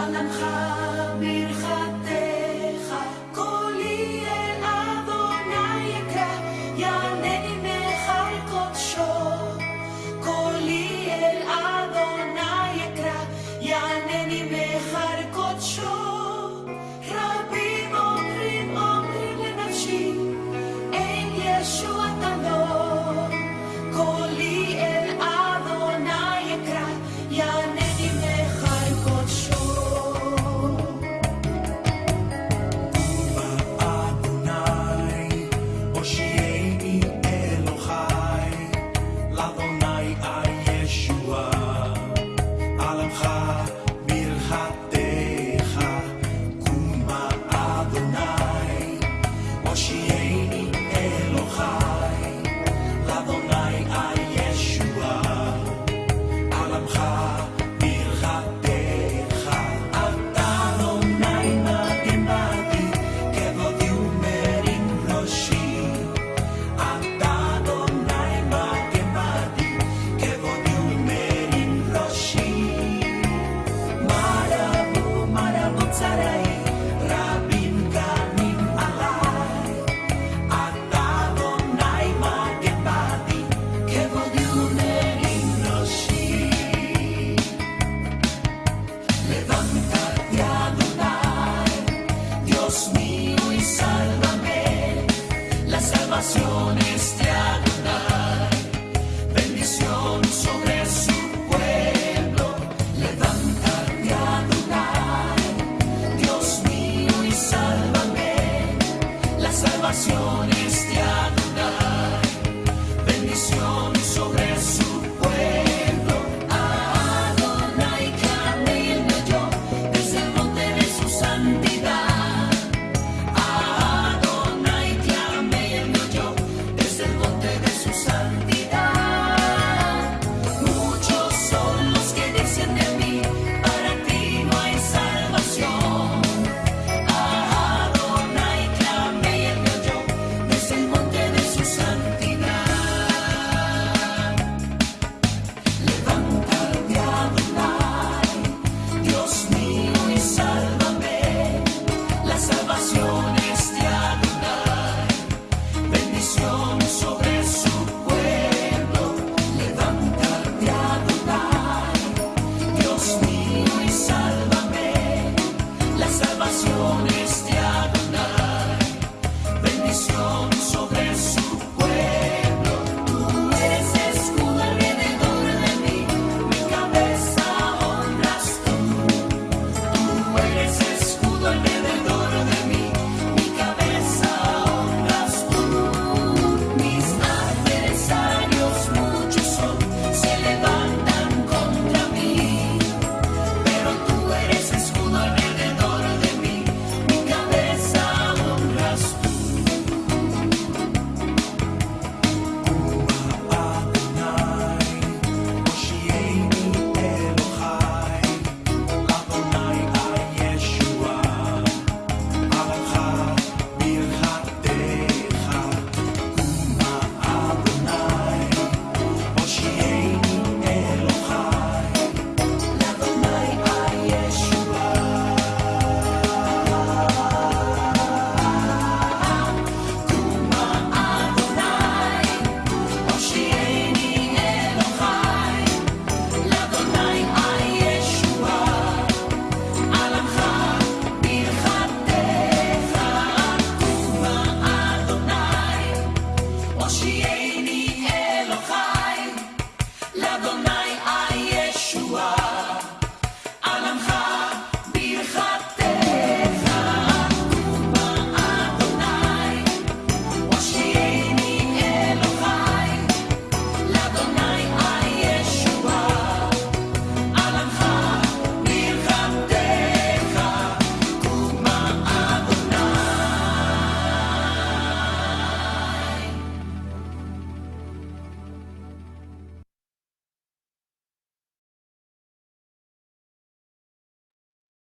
Alamcha Birchatecha. Koli el Adonai יקרא, יענני מחר קודשו. קולי אל אדוני יקרא, יענני מחר קודשו. רבים אומרים לנפשי, אין ישועתה לו. קולי אל אדוני יקרא, יענני מחר קודשו.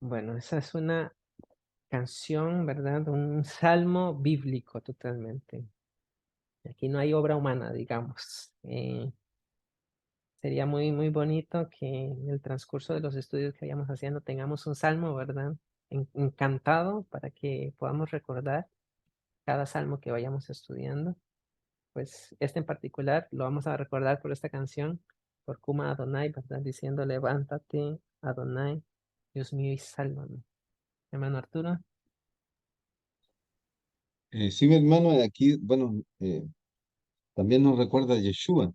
Bueno, esa es una canción, ¿verdad? Un salmo bíblico totalmente. Aquí no hay obra humana, digamos. Sería muy, muy bonito que en el transcurso de los estudios que vayamos haciendo tengamos un salmo, ¿verdad? Encantado para que podamos recordar cada salmo que vayamos estudiando. Pues este en particular lo vamos a recordar por esta canción, por Kuma Adonai, ¿verdad? Diciendo, levántate, Adonai, Dios mío, y sálvame. Hermano Arturo. Sí, mi hermano, aquí, bueno, también nos recuerda a Yeshua.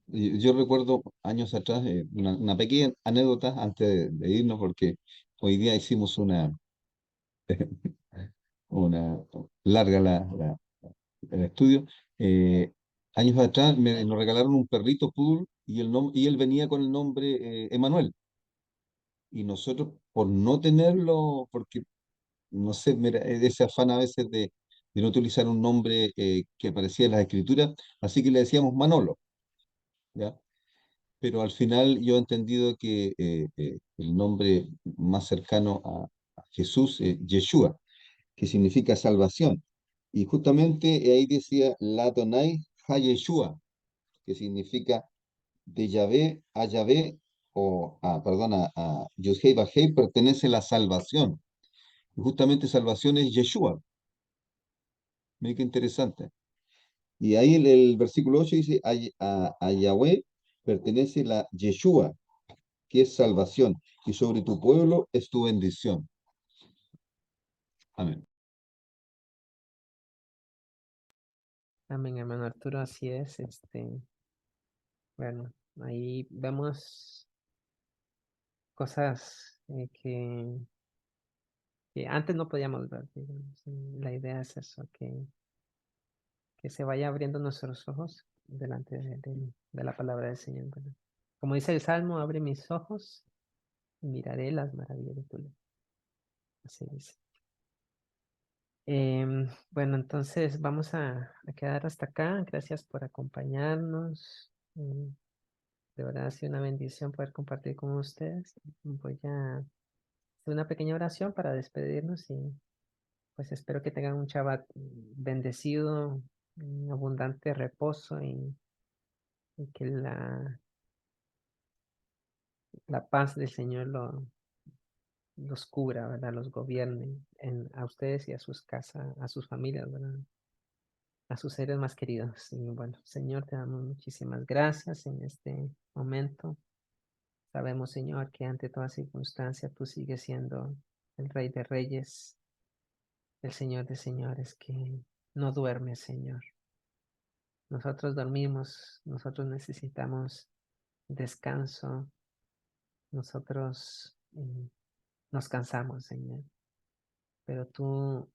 Y yo recuerdo años atrás, una pequeña anécdota antes de irnos, porque hoy día hicimos una larga el estudio. Eh, Años atrás nos regalaron un perrito poodle y él venía con el nombre Emanuel. Y nosotros, por no tenerlo, porque no sé, mira, ese afán a veces de no utilizar un nombre que aparecía en las escrituras, así que le decíamos Manolo, ¿ya? Pero al final yo he entendido que el nombre más cercano a Jesús es Yeshua, que significa salvación. Y justamente ahí decía la Adonai ha Yeshua, que significa de Yahvé a Yahvé, perdón, a Yud-Hei Vah-Hei pertenece la salvación. Y justamente salvación es Yeshua. Mira qué interesante. Y ahí el versículo 8 dice, a Yahweh pertenece la Yeshua, que es salvación, y sobre tu pueblo es tu bendición. Amén. Amén, hermano Arturo, así es. Bueno, ahí vemos cosas que antes no podíamos ver, digamos. Y la idea es eso, que se vaya abriendo nuestros ojos delante de la palabra del Señor, ¿verdad? Como dice el Salmo, abre mis ojos y miraré las maravillas de tu ley. Así dice. Bueno, entonces vamos a quedar hasta acá. Gracias por acompañarnos. De verdad ha sido una bendición poder compartir con ustedes. Voy a hacer una pequeña oración para despedirnos y pues espero que tengan un Shabbat bendecido, un abundante reposo y que la paz del Señor los cubra, ¿verdad? Los gobierne a ustedes y a sus casas, a sus familias, ¿verdad? A sus seres más queridos. Y bueno, Señor, te damos muchísimas gracias en este momento. Sabemos, Señor, que ante toda circunstancia tú sigues siendo el Rey de Reyes, el Señor de Señores, que no duerme, Señor. Nosotros dormimos, nosotros necesitamos descanso, nosotros nos cansamos, Señor. Pero tú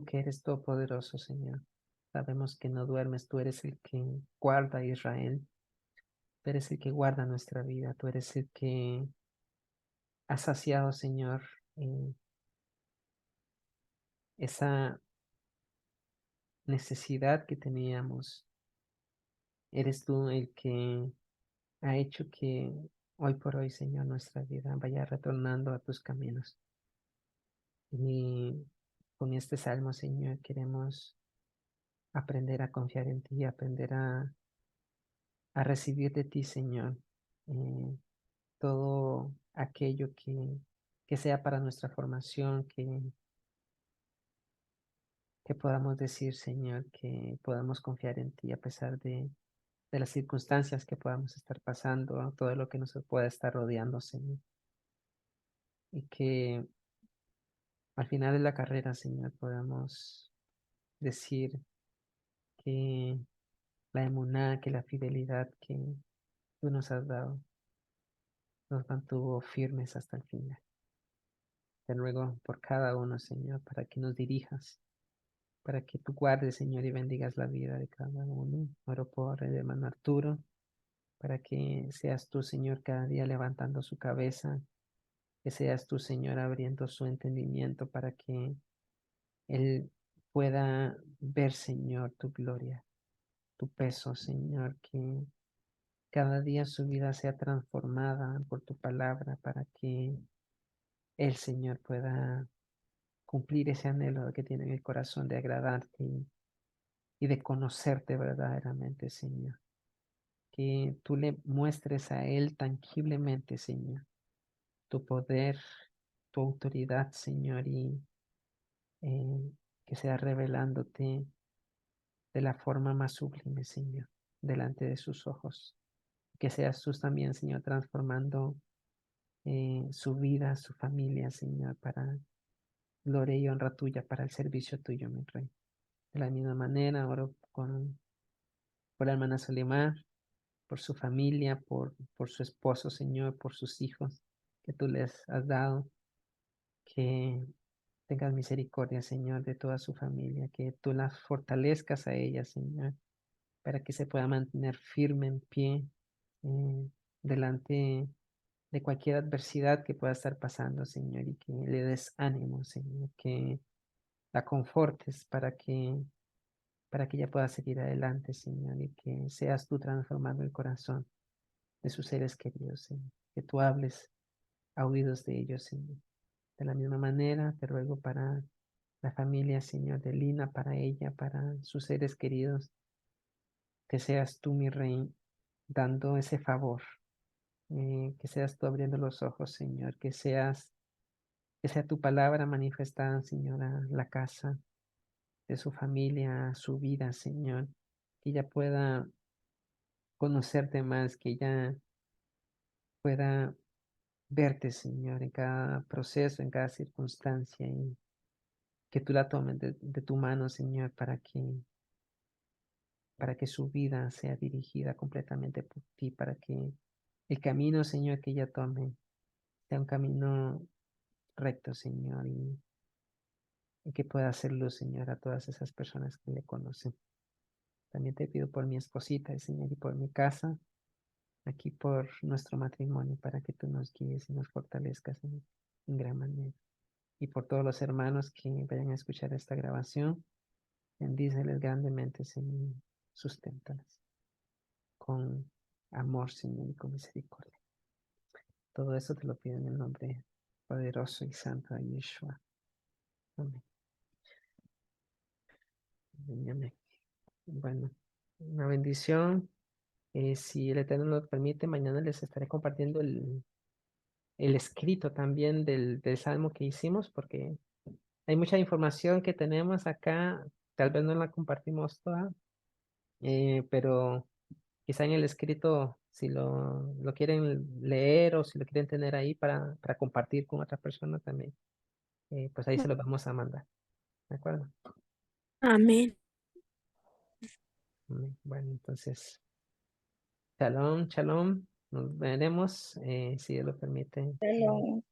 que eres todopoderoso, Señor, sabemos que no duermes, tú eres el que guarda a Israel, tú eres el que guarda nuestra vida, tú eres el que ha saciado, Señor, eh, esa necesidad que teníamos. Eres tú el que ha hecho que hoy por hoy, Señor, nuestra vida vaya retornando a tus caminos. Y con este salmo, Señor, queremos aprender a confiar en ti, aprender a recibir de ti, Señor, todo aquello que sea para nuestra formación, que podamos decir, Señor, que podamos confiar en ti a pesar de las circunstancias que podamos estar pasando, todo lo que nos pueda estar rodeando, Señor. Y que al final de la carrera, Señor, podamos decir que la emuná, que la fidelidad que tú nos has dado nos mantuvo firmes hasta el final. Te ruego por cada uno, Señor, para que nos dirijas, para que tú guardes, Señor, y bendigas la vida de cada uno. Oro por el hermano Arturo, para que seas tú, Señor, cada día levantando su cabeza, que seas tú, Señor, abriendo su entendimiento para que él pueda ver, Señor, tu gloria, tu peso, Señor, que cada día su vida sea transformada por tu palabra para que el Señor pueda cumplir ese anhelo que tiene en el corazón de agradarte y de conocerte verdaderamente, Señor. Que tú le muestres a Él tangiblemente, Señor, tu poder, tu autoridad, Señor, y que sea revelándote de la forma más sublime, Señor, delante de sus ojos. Que seas tú también, Señor, transformando su vida, su familia, Señor, para gloria y honra tuya, para el servicio tuyo, mi Rey. De la misma manera, oro por la hermana Solimar, por su familia, por su esposo, Señor, por sus hijos que tú les has dado, que tengas misericordia, Señor, de toda su familia, que tú las fortalezcas a ellas, Señor, para que se pueda mantener firme en pie delante de cualquier adversidad que pueda estar pasando, Señor, y que le des ánimo, Señor, que la confortes para que ella pueda seguir adelante, Señor, y que seas tú transformando el corazón de sus seres queridos, Señor, que tú hables a oídos de ellos, Señor. De la misma manera, te ruego para la familia, Señor, de Lina, para ella, para sus seres queridos, que seas tú, mi Rey, dando ese favor, que seas tú abriendo los ojos, Señor, que sea tu palabra manifestada, Señor, a la casa de su familia, a su vida, Señor, que ella pueda conocerte más, que ella pueda verte, Señor, en cada proceso, en cada circunstancia, y que tú la tomes de tu mano, Señor, para que su vida sea dirigida completamente por ti, para que el camino, Señor, que ella tome sea un camino recto, Señor, y que pueda hacer luz, Señor, a todas esas personas que le conocen. También te pido por mi esposita, Señor, y por mi casa, aquí por nuestro matrimonio, para que tú nos guíes y nos fortalezcas en gran manera. Y por todos los hermanos que vayan a escuchar esta grabación, bendíceles grandemente, Señor, susténtalas con amor, Señor, y con misericordia. Todo eso te lo pido en el nombre poderoso y santo de Yeshua. Amén. Amén, amén. Bueno, una bendición. Si el Eterno nos permite, mañana les estaré compartiendo el escrito también del salmo que hicimos, porque hay mucha información que tenemos acá, tal vez no la compartimos toda, pero quizá en el escrito, si lo quieren leer o si lo quieren tener ahí para compartir con otra persona también, pues ahí se lo vamos a mandar, ¿de acuerdo? Amén. Bueno, entonces, shalom, shalom, nos veremos, si Dios lo permite. Shalom.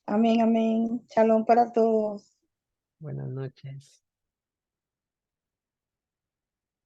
Amén, amén. Shalom para todos. Buenas noches.